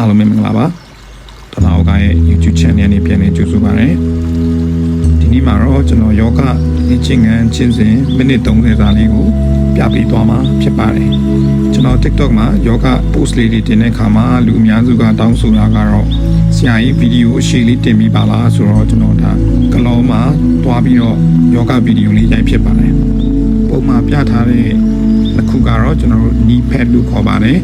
အားလုံးပဲမင်္ဂလာပါတနာအိုကရဲ့ YouTube channel နဲ့ပြန်လည်ကြိုဆိုပါရစေဒီနေ့မှာတော့ကျွန်တော်ယောဂလေ့ကျင့်ခန်းကျင့်စဉ်မိနစ်30စာလေးကိုပြပေးသွားမှာဖြစ်ပါတယ်ကျွန်တော် TikTok မှာယောဂ post လေးတွေတင်တဲ့အခါမှာလူအများစုကတောင်းဆိုတာကတော့ဆရာကြီးဗီဒီယိုအရှိလေးတင်ပြီးပါလားဆိုတော့ကျွန်တော်ဒါကလောမှာတွားပြီးတော့ယောဂဗီဒီယိုလေးရိုက်ဖြစ်ပါတယ်ပုံမှန်ပြထားတဲ့တစ်ခုကတော့ကျွန်တော်တို့ knee pad လို့ခေါ်ပါတယ်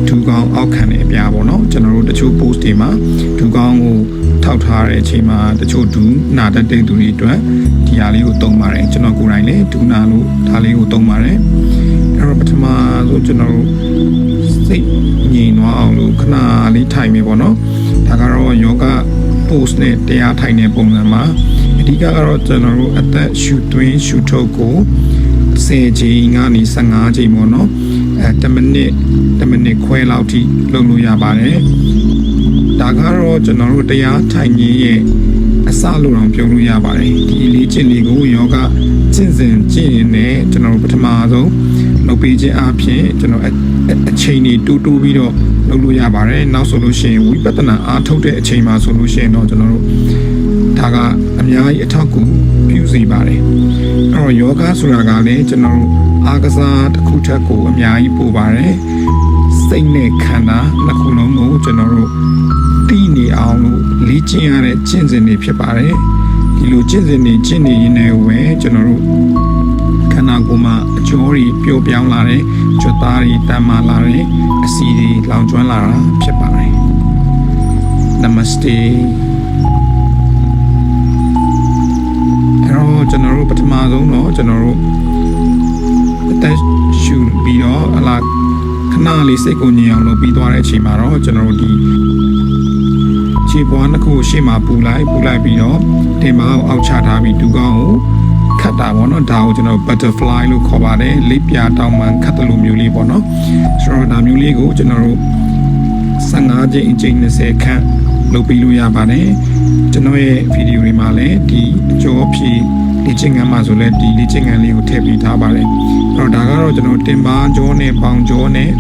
ဒူကောင်းအောက်ခံတဲ့အပြားပေါ့နော်ကျွန်တော်တို့တချို့ post တွေမှာဒူကောင်းကိုထောက်ထားတဲ့အချိန်မှာတချို့ဒူနာတတ်တဲ့သူတွေအတွက်ဒီဟာလေးကိုသုံးပါတယ်ကျွန်တော်ကိုယ်တိုင်လည်းဒူနာလို့ဒါလေးကိုသုံးပါတယ်အဲ့တော့ပထမဆုံးကျွန်တော်တို့စိတ်ငြိမ်သွားအောင်လို့ခဏလေးထိုင်မယ်ပေါ့နော်ဒါကတော့ယောဂ post နဲ့တရားထိုင်တဲ့ပုံစံမှာအဓိကကတော့ကျွန်တော်တို့အသက်ရှူသွင်းရှူထုတ်ကို10ချိန်ကနေ15ချိန်ပေါ့နော်10မိနစ်ခွဲလောက်ထိလုပ်လို့ရပါတယ်ဒါကတော့ကျွန်တော်တို့တရားထိုင်ခြင်းရဲ့အစလို့တော့ပြောလို့ရပါတယ်ဒီလေ့ကျင့်လေးကိုယောဂကျင့်စဉ်ကျင့်ရင်လည်းကျွန်တော်တို့ပထမဆုံးလုပ်ပေးခြင်းအပြင်ကျွန်တော်အချိန်တွေတိုးပြီးတော့လုပ်လို့ရပါတယ်နောက်ဆိုလို့ရှိရင်ဝိပဿနာအားထုတ်တဲ့အချိန်မှာဆိုလို့ရှိရင်တော့ကျွန်တော်တို့ဒါကအများကြီးအထောက်အကူပြုစေပါတယ်အဲ့တော့ယောဂဆိုတာကလည်းကျွန်တော်တို့အားကစားတစ်ခုထက်ကိုအများကြီးပိုပါတယ်စိတ်နဲ့ခန္ဓာနှစ်ခုလုံးကိုကျွန်တော်တို့တည်နေအောင်လို့လေ့ကျင့်ရတဲ့ကျင့်စဉ်တွေဖြစ်ပါတယ်ဒီလိုကျင့်စဉ်တွေကျင့်နေရင်လည်းပဲကျွန်တော်တို့ခန္ဓာကိုယ်မှာအကျော်တွေပျော့ပြောင်းလာတဲ့ကြွသားတွေတမ်းမာလာတဲ့အစီတွေလောင်ကျွမ်းလာတာဖြစ်ပါတယ် Namaste ကျွန်တော်တို့ပထမဆုံးတော့ကျွန်တော်တို့အသက်ရှူပြီးတော့ခဏလေးစိတ်ကိုငြိမ်အောင်လုပ်ပြီးသွားတဲ့အချိန်မှာတော့ကျွန်တော်တို့ဒီခြေပွားနှစ်ခုရှေ့မှာပူလိုက်ပြီးတော့တင်ပါအောက်ချထားပြီးဒူကောင်းကိုခတ်တာပေါ့နော်ဒါကိုကျွန်တော် butterfly လို့ခေါ်ပါတယ်လိပ်ပြာတောင်မှန်ခတ်တယ်လို့မျိုးလေးပေါ့နော်ဆိုတော့ဒါမျိုးလေးကိုကျွန်တော်တို့15ချိန်အချိန်20ခန့်လုပ်ပြီးလို့ရပါတယ်ကျွန်တော်ရဲ့ဗီဒီယိုတွေမှာလည်းဒီအကျော်ဖြည့်လေ့ကျင့်ခန်းမှာဆိုလဲဒီလေ့ကျင့်ခန်းလေးကိုထည့်ပြီးထားပါတယ်အဲ့တော့ဒါကတော့ကျွန်တော်တင်ပါကျောနဲ့ပေါင်ကျောနဲ့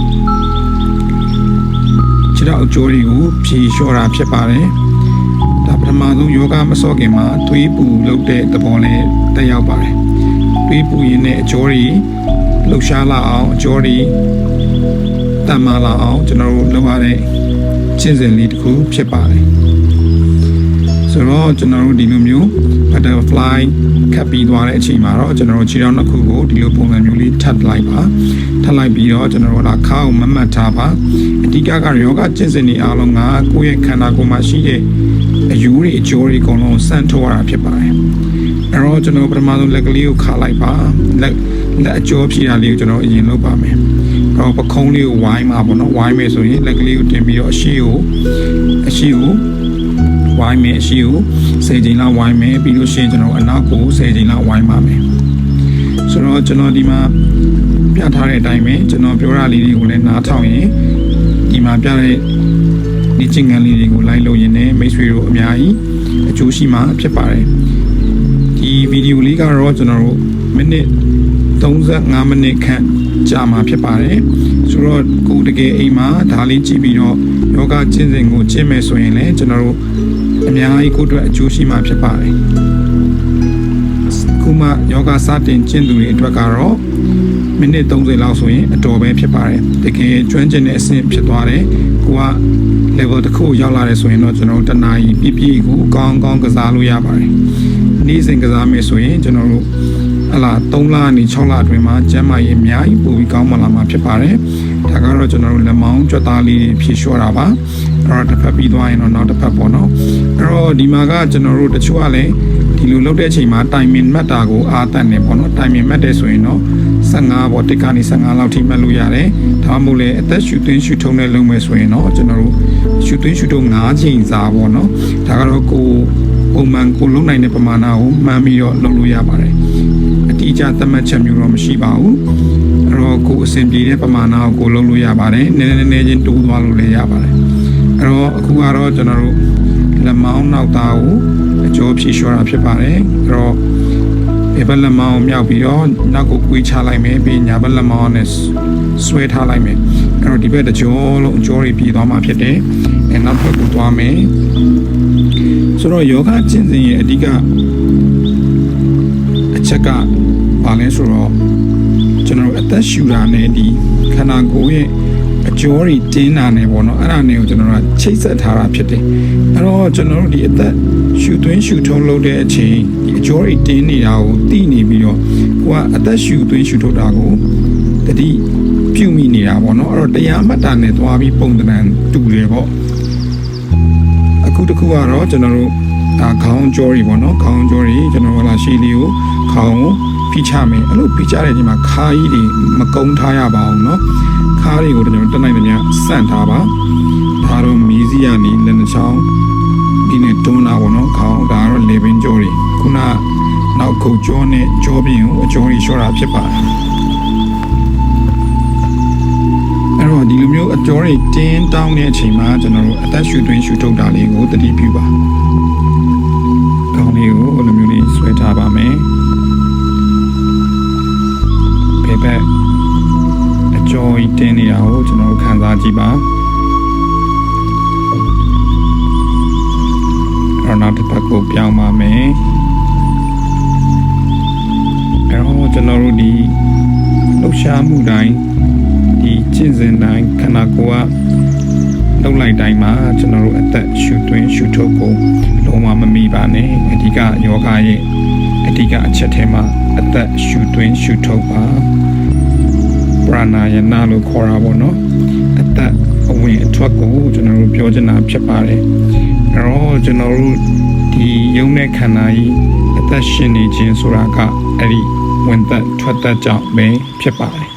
ခြေထောက်အကျော်တွေကိုဖြည့်လျှော့တာဖြစ်ပါတယ်ဒါပထမဆုံးယောဂမဆော့ခင်မှာသွေးပူလုပ်တဲ့သဘောလေးတက်ရောက်ပါတယ်သွေးပူရင်းနဲ့အကျော်တွေလှုပ်ရှားလာအောင်အကျော်တွေတမ်းမာလာအောင်ကျွန်တော်တို့လုပ်ရတဲ့ကျင့်စဉ်လေးတစ်ခုဖြစ်ပါတယ်ဆိုတော့ကျွန်တော်တို့ဒီလိုမျိုး butterfly ခတ်ပြီးသွားတဲ့အချိန်မှာတော့ကျွန်တော်တို့ခြေထောက်နှစ်ခုကိုဒီလိုပုံစံမျိုးလေးထပ်လိုက်ပြီးတော့ကျွန်တော်တို့ခါအောင်မမှတ်ထားပါအဓိကကယောဂကျင့်စဉ်တွေအားလုံးကကိုယ့်ရဲ့ခန္ဓာကိုယ်မှာရှိတဲ့အယူတွေအကျိုးတွေအကုန်လုံးစမ်းထုတ်ရတာဖြစ်ပါတယ်အဲ့တော့ကျွန်တော်ပထမဆုံးလက်ကလေးကိုခါလိုက်ပါလက်အကျိုးဖြည့်တာလေးကိုကျွန်တော်အရင်လုပ်ပါမယ်တော့ပခုံးလေးကိုဝိုင်းမှာပေါ့နော်ဝိုင်းမယ်ဆိုရင်လက်ကလေးကိုတင်ပြီးတော့အရှိကိုဝိုင်းမယ်အရှိကို10ချိန်လောက်ဝိုင်းမယ်ပြီးလို့ရှိရင်ကျွန်တော်အနောက်ကို10ချိန်လောက်ဝိုင်းပါမယ်ဆိုတော့ကျွန်တော်ဒီမှာပြထားတဲ့အတိုင်းပဲကျွန်တော်ပြောတာလေးတွေကိုလည်းနားထောင်ရင်ဒီမှာပြတဲ့ဒီကျင့်ခန်းလေးတွေကိုလိုက်လို့ရင်လည်းမိတ်ဆွေတို့အများကြီးအကျိုးရှိမှာဖြစ်ပါတယ်ဒီဗီဒီယိုလေးကတော့ကျွန်တော်တို့မိနစ်35မိနစ်ခန့်ကြာမှာဖြစ်ပါတယ်ဆိုတော့ကိုတကယ်အိမ်မှာဒါလေးကြည့်ပြီးတော့ယောဂကျင့်စဉ်ကိုကျင့်မယ်ဆိုရင်လည်းကျွန်တော်တို့အများကြီးကိုအတွက်အကျိုးရှိမှာဖြစ်ပါတယ်ခုမှယောဂစတင်ကျင့်သူတွေအတွက်ကတော့မိနစ်30လောက်ဆိုရင်အတော်ပဲဖြစ်ပါတယ်တကယ်ကျွမ်းကျင်တဲ့အဆင့်ဖြစ်သွားတယ်ကိုက level တစ်ခုရောက်လာတယ်ဆိုရင်တော့ကျွန်တော်တို့တနာရီပြည့်ကိုကောင်းကစားလို့ရပါတယ်နေ့စဉ်ကစားမယ်ဆိုရင်ကျွန်တော်တို့3လကနေ6လအတွင်းမှာကျန်းမာရေးအများကြီးပိုပြီးကောင်းမလာမှာဖြစ်ပါတယ်ဒါကတော့ကျွန်တော်တို့လက်မောင်းကြွက်သားလေးဖြည့်လျှော့တာပါအဲ့တော့တစ်ဖက်ပြီးသွားရင်တော့နောက်တစ်ဖက်ပေါ့နော်အဲ့တော့ဒီမှာကကျွန်တော်တို့တချို့ကလည်းဒီလိုလုပ်တဲ့အချိန်မှာ timing မှတ်တာကိုအားတတ်နေပေါ့နော် timing မှတ်တယ်ဆိုရင်တော့15ပေါ့တစ်ကနေ15လောက်ထိမှတ်လို့ရတယ်ဒါမှမဟုတ်လေအသက်ရှူသွင်းရှူထုံးနဲ့လုပ်မယ်ဆိုရင်တော့ကျွန်တော်တို့ရှူသွင်းရှူထုံး9ချိန်စာပေါ့နော်ဒါကတော့ကိုပုံမှန်ကိုလုံးနိုင်တဲ့ပမာဏကိုမှန်းပြီးတော့လုပ်လို့ရပါတယ်အတိအကျသတ်မှတ်ချက်မျိုးတော့မရှိပါဘူးအဲ့တော့ကိုအဆင်ပြေတဲ့ပမာဏကိုလုပ်လို့ရပါတယ်နည်းချင်းတိုးသွားလို့လည်းရပါတယ်အဲ့တော့အခုကတော့ကျွန်တော်တို့လက်မောင်းနောက်သားကိုအကျိုးဖြည့်လျှော့တာဖြစ်ပါတယ်အဲ့တော့ဘယ်ဘက်လက်မောင်းမြောက်ပြီးတော့နောက်ကိုကွေးချလိုက်မယ်ပြီးညာဘက်လက်မောင်းနဲ့ဆွဲထားလိုက်မယ် အဲ့တော့ဒီဘက်တကြောလုံးကြောတွေပြီးသွားမှာဖြစ်တယ်နောက်ဘက်ကိုသွားမယ်ဆိုတော့ယောဂကျင့်စဉ်ရဲ့အဓိကအချက်ကဘာလဲဆိုတော့ကျွန်တော်အသက်ရှူတာနဲ့ဒီခန္ဓာကိုယ်ရဲ့အကျော်တွေတင်းတာနဲ့ပေါ့နော်အဲ့ဒါနဲ့ကိုကျွန်တော်ကချိတ်ဆက်ထားတာဖြစ်တယ်အဲ့တော့ကျွန်တော်တို့ဒီအသက်ရှူသွင်းရှူထုံးလုပ်တဲ့အချိန်ဒီအကျော်တွေတင်းနေတာကိုသိနေပြီးတော့ကိုကအသက်ရှူသွင်းရှူထုတ်တာကိုတတိပြုမိနေတာပေါ့နော်အဲ့တော့တရားမှတ်တာနဲ့သွားပြီးပုံသဏ္ဍာန်တူတယ်ပေါ့အခုတစ်ခုကတော့ကျွန်တော်တို့ခေါင်းကြောတွေပေါ့နော်ခေါင်းကြောတွေကျွန်တော်လာရှည်လေးကိုခေါင်းဖိချမယ်အဲ့လိုဖိချတဲ့အချိန်မှာခါးကြီးတွေမကုန်းထားရပါဘူးเนาะခါးတွေကိုကျွန်တော်တက်နိုင်တယ်များစန့်ထားပါဒါတော့မီးစီးရနေလက်နှချောင်းဒီနဲ့တွန်းတာပေါ့နော်ခေါင်းဒါကတော့လေပင်ကြောတွေခုနနောက်ခုတ်ကြောနဲ့ကြောပြင်ကိုအကြောတွေလျှော့တာဖြစ်ပါတယ်အဲ့တော့ဒီလိုမျိုးအကြောတွေတင်းတောင်းတဲ့အချိန်မှာကျွန်တော်တို့အသက်ရှူသွင်းရှူထုတ်တာလေးကိုတတိပြုပါခေါင်းလေးကိုအဲ့လိုမျိုးလေးဆွဲထားပါမယ်ဖေဘက်အကျော်တင်းနေတာကိုကျွန်တော်တို့ခံစားကြည့်ပါအဲ့နောက်တစ်ပတ်ကိုပြောင်းပါမယ်အဲ့တော့ကျွန်တော်တို့ဒီလှုပ်ရှားမှုတိုင်းဒီကျင့်စဉ်တိုင်းခန္ဓာကိုယ်ကလှုပ်လိုက်တိုင်းမှာကျွန်တော်တို့အသက်ရှူသွင်းရှူထုတ်ကိုလုံးဝမမီပါနဲ့အဓိကယောဂရဲ့အဓိကအချက်ထဲမှာအသက်ရှူသွင်းရှူထုတ်ပါပရဏာယနာလို့ခေါ်တာပေါ့နော်အသက်အဝင်အထွက်ကိုကျွန်တော်တို့ပြောချင်တာဖြစ်ပါတယ်အဲ့တော့ကျွန်တော်တို့ဒီယုံတဲ့ခန္ဓာကြီးအသက်ရှင်နေခြင်းဆိုတာကအဲ့ဒီဝင်သက်ထွက်သက်ကြောင့်ပဲဖြစ်ပါတယ်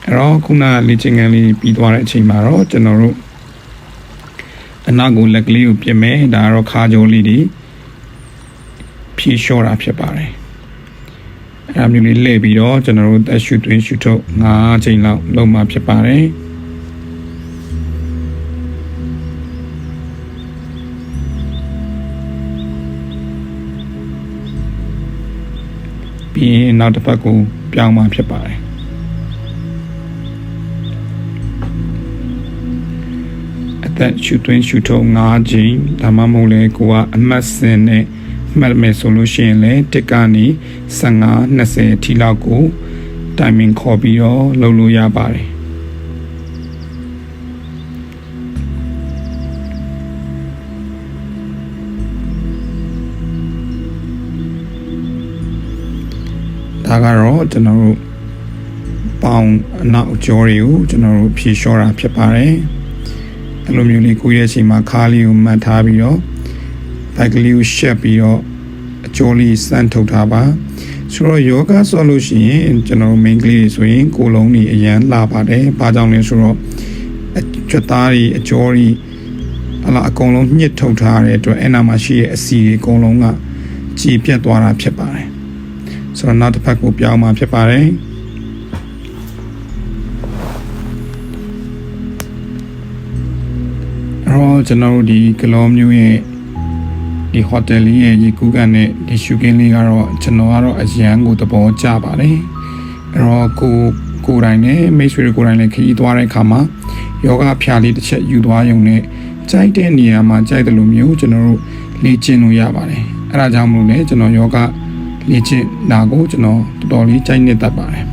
အဲ့တော့ခုနလေ့ကျင့်ခန်းလေးပြီးသွားတဲ့အချိန်မှာတော့ကျွန်တော်တို့အနောက်ကိုလက်ကလေးကိုပြင်မယ်ဒါကတော့ခါကြိုးလေးတွေဖြည့်လျှော့တာဖြစ်ပါတယ်အဲ့ဒါမျိုးလေးလှည့်ပြီးတော့ကျွန်တော်တို့သက်ရှူသွင်းရှူထုတ်5ချိန်လောက်လုပ်မှဖြစ်ပါတယ်ပြီးရင်နောက်တစ်ပတ်ကိုပြောင်းမှဖြစ်ပါတယ်အသက်ရှူသွင်းရှူထုတ်5ချိန်ဒါမှမဟုတ်လေကိုကအမှတ်စဉ်နဲ့မှတ်မယ်ဆိုလို့ရှိရင်လည်းတစ်ကနေ15 20အထိလောက်ကိုတိုင်မင်ခေါ်ပြီးတော့လုပ်လို့ရပါတယ်ဒါကတော့ကျွန်တော်တို့ပေါင်အနောက်အကျော်တွေကိုကျွန်တော်တို့ဖြည့်လျှော့တာဖြစ်ပါတယ်အဲ့လိုမျိုးလေးကိုရဲ့အချိန်မှာခါးလေးကိုမှတ်ထားပြီးတော့ဘိုက်ကလေးကိုရှက်ပြီးတော့အကျော်လေးစမ်းထုတ်ထားပါဆိုတော့ယောဂဆော့လို့ရှိရင်ကျွန်တော် main ကလေးတွေဆိုရင်ကိုယ်လုံးတွေအရန်လှပါတယ်ဘာကြောင့်လဲဆိုတော့ကြွက်သားတွေအကျော်တွေအကုန်လုံးညှစ်ထုတ်ထားတဲ့အတွက်အဲ့နာမှာရှိတဲ့အစီတွေအကုန်လုံးကကြည်ပြတ်သွားတာဖြစ်ပါတယ်ဆိုတော့နောက်တစ်ဖက်ကိုပြောင်းมาဖြစ်ပါတယ်အဲ့တော့ကျွန်တော်တို့ဒီကလောမျိုးရဲ့ဒီဟိုတယ်လေးရဲ့ရေကူးကန်နဲ့ဒီရှူကင်းလေးကတော့ကျွန်တော်ကတော့အရန်ကိုသဘောကျပါတယ်အဲ့တော့ကိုယ်တိုင်နဲ့မိတ်ဆွေတွေကိုယ်တိုင်လည်းခရီးသွားတဲ့အခါမှာယောဂဖျားလေးတစ်ချက်ယူသွားရုံနဲ့ကြိုက်တဲ့နေရာမှာကြိုက်တယ်လို့မျိုးကျွန်တော်တို့လေ့ကျင့်လို့ရပါတယ်အဲ့ဒါကြောင့်မို့လဲကျွန်တော်ယောဂလေ့ကျင့်တာကိုကျွန်တော်တော်တော်လေးကြိုက်နေတတ်ပါတယ်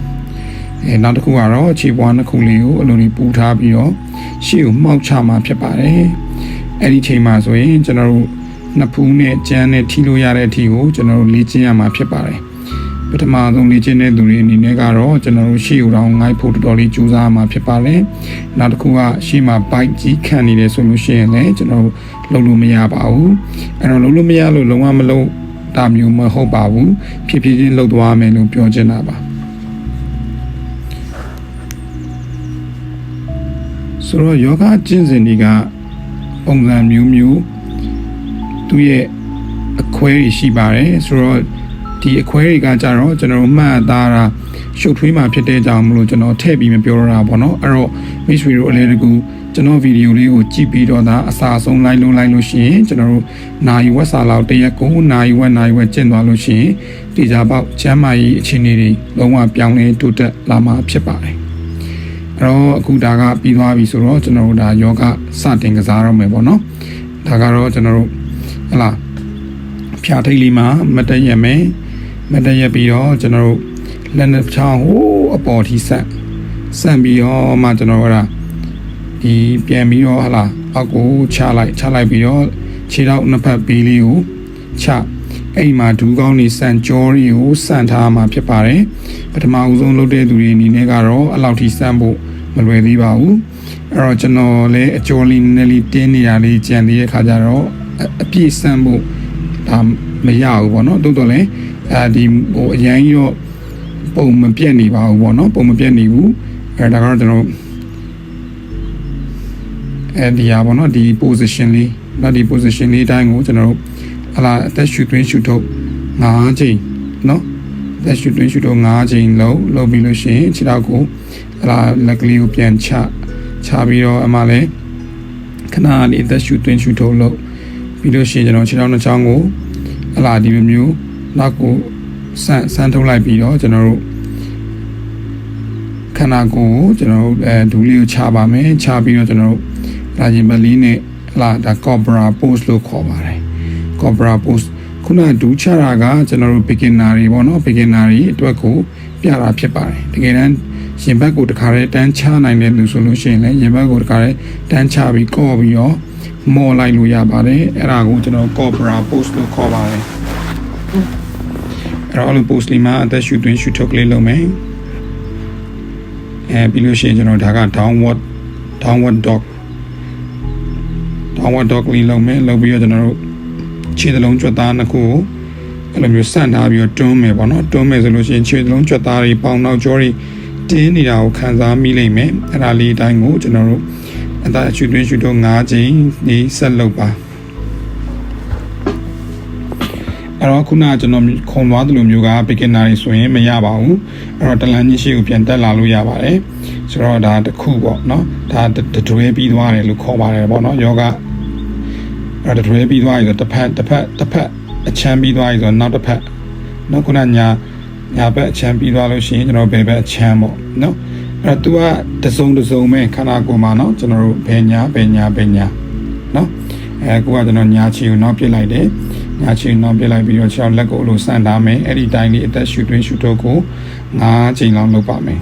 နောက်တစ်ခုကတော့ခြေပွားနှစ်ခုလေးကိုအလိုလေးပူထားပြီးတော့ရှေ့ကိုမှောက်ချမှာဖြစ်ပါတယ်အဲ့ဒီချိန်မှာဆိုရင်ကျွန်တော်တို့နှစ်ဖူးနဲ့ကြမ်းနဲ့ထိလို့ရတဲ့အထိကိုကျွန်တော်တို့လေ့ကျင့်ရမှာဖြစ်ပါတယ်ပထမဆုံးလေ့ကျင့်တဲ့သူတွေအနေနဲ့ကတော့ကျွန်တော်တို့ရှေ့ကိုတောင်ငိုက်ဖို့တော်တော်လေးကြိုးစားရမှာဖြစ်ပါတယ်နောက်တစ်ခုကရှေ့မှာဘိုက်ကြီးခံနေတယ်ဆိုလို့ရှိရင်လည်းကျွန်တော်လုပ်လို့မရပါဘူးအဲ့တော့လုပ်လို့မရလို့လုံးဝမလုပ်တာမျိုးမဟုတ်ပါဘူးဖြည်းဖြည်းချင်းလှုပ်သွားမယ်လို့ပြောချင်တာပါဆိုတော့ယောဂကျင့်စဉ်တွေကပုံစံမျိုးမျိုးသူ့ရဲ့အခွဲတွေရှိပါတယ်ဆိုတော့ဒီအခွဲတွေကကြတော့ကျွန်တော်မှတ်သားတာရှုပ်ထွေးမှဖြစ်တဲ့ကြောင့်မလို့ကျွန်တော်ထည့်ပြီးမပြောတော့တာပေါ့နော်အဲ့တော့မိတ်ဆွေတို့အလဲတကူကျွန်တော်ဗီဒီယိုလေးကိုကြည့်ပြီးတော့ဒါအစားဆုံးလိုက်လို့ရှိရင်ကျွန်တော်တို့နိုင်ဝက်စာလောက်တရက်ကိုနိုင်ဝက်ကျင့်သွားလို့ရှိရင်ဒီကြပေါက်ချမ်းမာရေးအခြေအနေတွေလုံးဝပြောင်းလဲတိုးတက်လာမှာဖြစ်ပါတယ် တော့အခုဒါကပြီးသွားပြီဆိုတော့ကျွန်တော်တို့ဒါယောဂစတင်ကစားရမယ်ပေါ့နော်ဒါကတော့ကျွန်တော်တို့ဟလာဖြာထိတ်လေးမှာမတည့်ရမယ်မတည့်ရပြီးတော့ကျွန်တော်တို့လက်နှစ်ချောင်းဟိုးအပေါ်ထိဆက်ပြီးတော့မှကျွန်တော်တို့ဒီပြန်ပြီးတော့ဟလာအောက်ကိုချလိုက်ပြီးတော့ခြေထောက်နှစ်ဖက်ပေးလေးကိုချအဲ့မှာဒူးကောင်းနေစံကြောတွေကိုစံထားမှာဖြစ်ပါတယ်ပထမဦးဆုံးလုပ်တဲ့သူတွေအနေနဲ့ကတော့အလောက်ထိစံဖို့မလွယ်သေးပါဘူးအဲ့တော့ကျွန်တော်လည်းအကျော်လေးနည်းနည်းလေးတင်းနေတာလေးကြံသေးတဲ့ခါကျတော့အပြည့်စံဖို့ဒါမရဘူးပေါ့နော်တိုးတော့လည်းဒီဟိုအရင်ကြီးတော့ပုံမပြတ်နေပါဘူးပေါ့နော်ပုံမပြတ်နေဘူးအဲ့ဒါကတော့ကျွန်တော်ဒီဟာပေါ့နော်ဒီ position လေးနော်ဒီ position လေးအတိုင်းကိုကျွန်တော်တို့ဟလာအသက်ရှူသွင်းရှူထုတ်5ချိန်နော်အသက်ရှူသွင်းရှူထုတ်5ချိန်လုပ်ပြီးလို့ရှိရင်ခြေထောက်ကိုဟလာလက်ကလေးကိုပြန်ချပြီးတော့အမှလည်းခဏလေးအသက်ရှူသွင်းရှူထုတ်လုပ်ပြီးလို့ရှိရင်ကျွန်တော်ခြေထောက်နှစ်ချောင်းကိုဟလာဒီလိုမျိုးနောက်ကိုဆန်းထုတ်လိုက်ပြီးတော့ကျွန်တော်တို့ခန္ဓာကိုယ်ကိုကျွန်တော်တို့ဒူးလေးကိုချပါမယ်ချပြီးတော့ကျွန်တော်တို့လာရင်မလီနဲ့ဟလာဒါ cobra pose လို့ခေါ်ပါတယ် cobra pose ခုနဒူးချတာကကျွန်တော်တို့ beginner တွေပေါ့နော် beginner တွေအတွက်ကိုပြတာဖြစ်ပါတယ်တကယ်တမ်းရင်ဘတ်ကိုတခါတည်းတန်းချနိုင်တဲ့လူဆိုလို့ရှိရင်လည်းရင်ဘတ်ကိုတခါတည်းတန်းချပြီးကော့ပြီးတော့မော်လိုက်လို့ရပါတယ်အဲ့ဒါကိုကျွန်တော် cobra pose လို့ခေါ်ပါတယ်အဲ့တော့ pose လေးမှာအသက်ရှူသွင်းရှူထုတ်ကလေးလုပ်မယ်ပြီးလို့ရှိရင်ကျွန်တော်ဒါက downward dog လေးလုပ်မယ်လုပ်ပြီးတော့ကျွန်တော်တို့ခြေသလုံးကြွက်သားနှစ်ခုကိုအဲ့လိုမျိုးဆန့်ထားပြီးတော့တွန်းမယ်ပေါ့နော်တွန်းမယ်ဆိုလို့ရှိရင်ခြေသလုံးကြွက်သားတွေပေါင်နောက်ကြောတွေတင်းနေတာကိုခံစားမိလိမ့်မယ်အဲ့ဒါလေးအတိုင်းကိုကျွန်တော်တို့အသက်ရှူသွင်းရှူထုတ်5ချိန်ဒီဆက်လုပ်ပါအဲ့တော့ခုနကကျွန်တော်ခုံသွားသလိုမျိုးက beginner တွေဆိုရင်မရပါဘူးအဲ့တော့တလန်းကြီးရှိကိုပြန်တက်လာလို့ရပါတယ်ဆိုတော့ဒါတစ်ခုပေါ့နော်ဒါတတွဲပြီးသွားတယ်လို့ခေါ်ပါတယ်ပေါ့နော်ယောဂအဲ့ဒါတတွဲပြီးသွားပြီဆိုတစ်ဖက်အချမ်းပြီးသွားပြီဆိုတော့နောက်တစ်ဖက်နော်ခုနညာဘက်အချမ်းပြီးသွားလို့ရှိရင်ကျွန်တော်ဘယ်ဘက်အချမ်းပေါ့နော်အဲ့တော့ तू ကတစုံပဲခန္ဓာကိုယ်မှာနော်ကျွန်တော်တို့ဘယ်ညာနော်ကိုကကျွန်တော်ညာချီကိုနောက်ပြစ်လိုက်တယ်ညာချီနောက်ပြစ်လိုက်ပြီးတော့ခြေထောက်လက်ကိုအလိုဆန့်ထားမယ်အဲ့ဒီတိုင်းလေးအသက်ရှူသွင်းရှူထုတ်ကို5ချိန်လောက်လုပ်ပါမယ်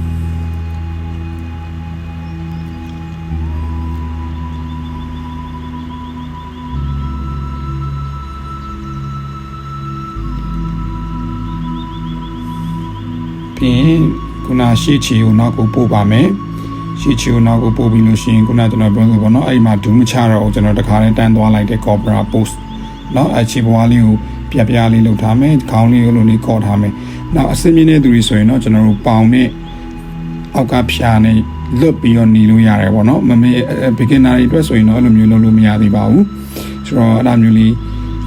ပြီးခုနရှေ့ချီကိုနောက်ကိုပို့ပါမယ်ရှေ့ချီကိုနောက်ကိုပို့ပြီးလို့ရှိရင်ခုနကျွန်တော်ပြောလို့ပေါ့နော်အဲ့မှာဒူးမချတော့ကျွန်တော်တခါတည်းတန်းသွားလိုက်တဲ့ cobra pose နော်အချီပွားလေးကိုပြလေးလုပ်ထားမယ်ခေါင်းလေးကိုလိုလေးကော့ထားမယ်နောက်အစင်းမြင့်တဲ့သူတွေဆိုရင်တော့ကျွန်တော်တို့ပေါင်နဲ့အောက်ကဖြာနဲ့လွတ်ပြီးတော့หนีလို့ရတယ်ပေါ့နော်မမေ beginner တွေအတွက်ဆိုရင်တော့အဲ့လိုမျိုးလုပ်လို့မရသေးပါဘူးဆိုတော့အဲ့ဒါမျိုးလေး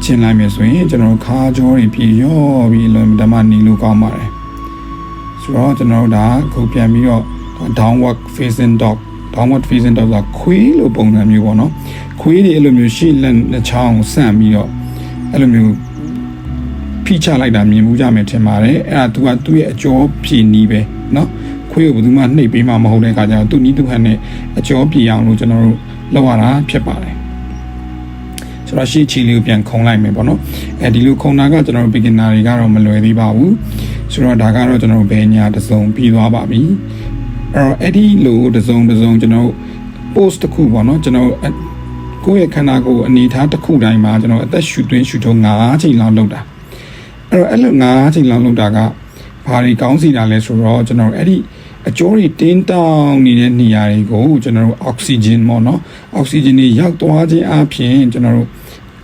ရှင်းလိုက်မယ်ဆိုရင်ကျွန်တော်တို့ခါကြောတွေပြေရောပြီးလွန်ဓမ္မหนีလို့ကောင်းပါတယ်ဆိုတော့ကျွန်တော်တို့ဒါခုပြန်ပြီးတော့ downward facing dog ကခွေးလို့ပုံစံမျိုးပေါ့နော်ခွေးတွေအဲ့လိုမျိုးရှေ့လက်ချောင်းဆန့်ပြီးတော့အဲ့လိုမျိုးဖိချလိုက်တာမြင်မှုကြမယ်ထင်ပါတယ်အဲ့ဒါသူ့ရဲ့အကျော်ဖြည်နီးပဲเนาะခွေးကိုဘယ်သူမှနှိပ်ပေးမှမဟုတ်တဲ့အခါကျတော့သူ့နီးသူ့ဟန်နဲ့အကျော်ဖြည်အောင်လို့ကျွန်တော်တို့လုပ်ရတာဖြစ်ပါတယ်ဆိုတော့ရှေ့ချီလေးကိုပြန်ခုံလိုက်မယ်ပေါ့နော်ဒီလိုခုံတာကကျွန်တော်တို့ beginner တွေကတော့မလွယ်သေးပါဘူးဆိုတော့ဒါကတော့ကျွန်တော်တို့ဘယ်ညာတစ်စုံပြီးသွားပါပြီအဲ့ဒီလိုတစ်စုံကျွန်တော် post တစ်ခုပေါ့နော်ကျွန်တော်ကိုယ့်ရဲ့ခန္ဓာကိုယ်အနေထားတစ်ခုတိုင်းမှာကျွန်တော်အသက်ရှူသွင်းရှူထုတ်5ချိန်လောက်လုပ်တာအဲ့လို5ချိန်လောက်လုပ်တာကဘာတွေကောင်းစီတာလဲဆိုတော့ကျွန်တော်အဲ့ဒီအကျိုးတွေတင်းတောင်းနေတဲ့နေရာတွေကိုကျွန်တော်တို့အောက်ဆီဂျင်ပေါ့နော်အောက်ဆီဂျင်တွေရောက်သွားခြင်းအပြင်ကျွန်တော်တို့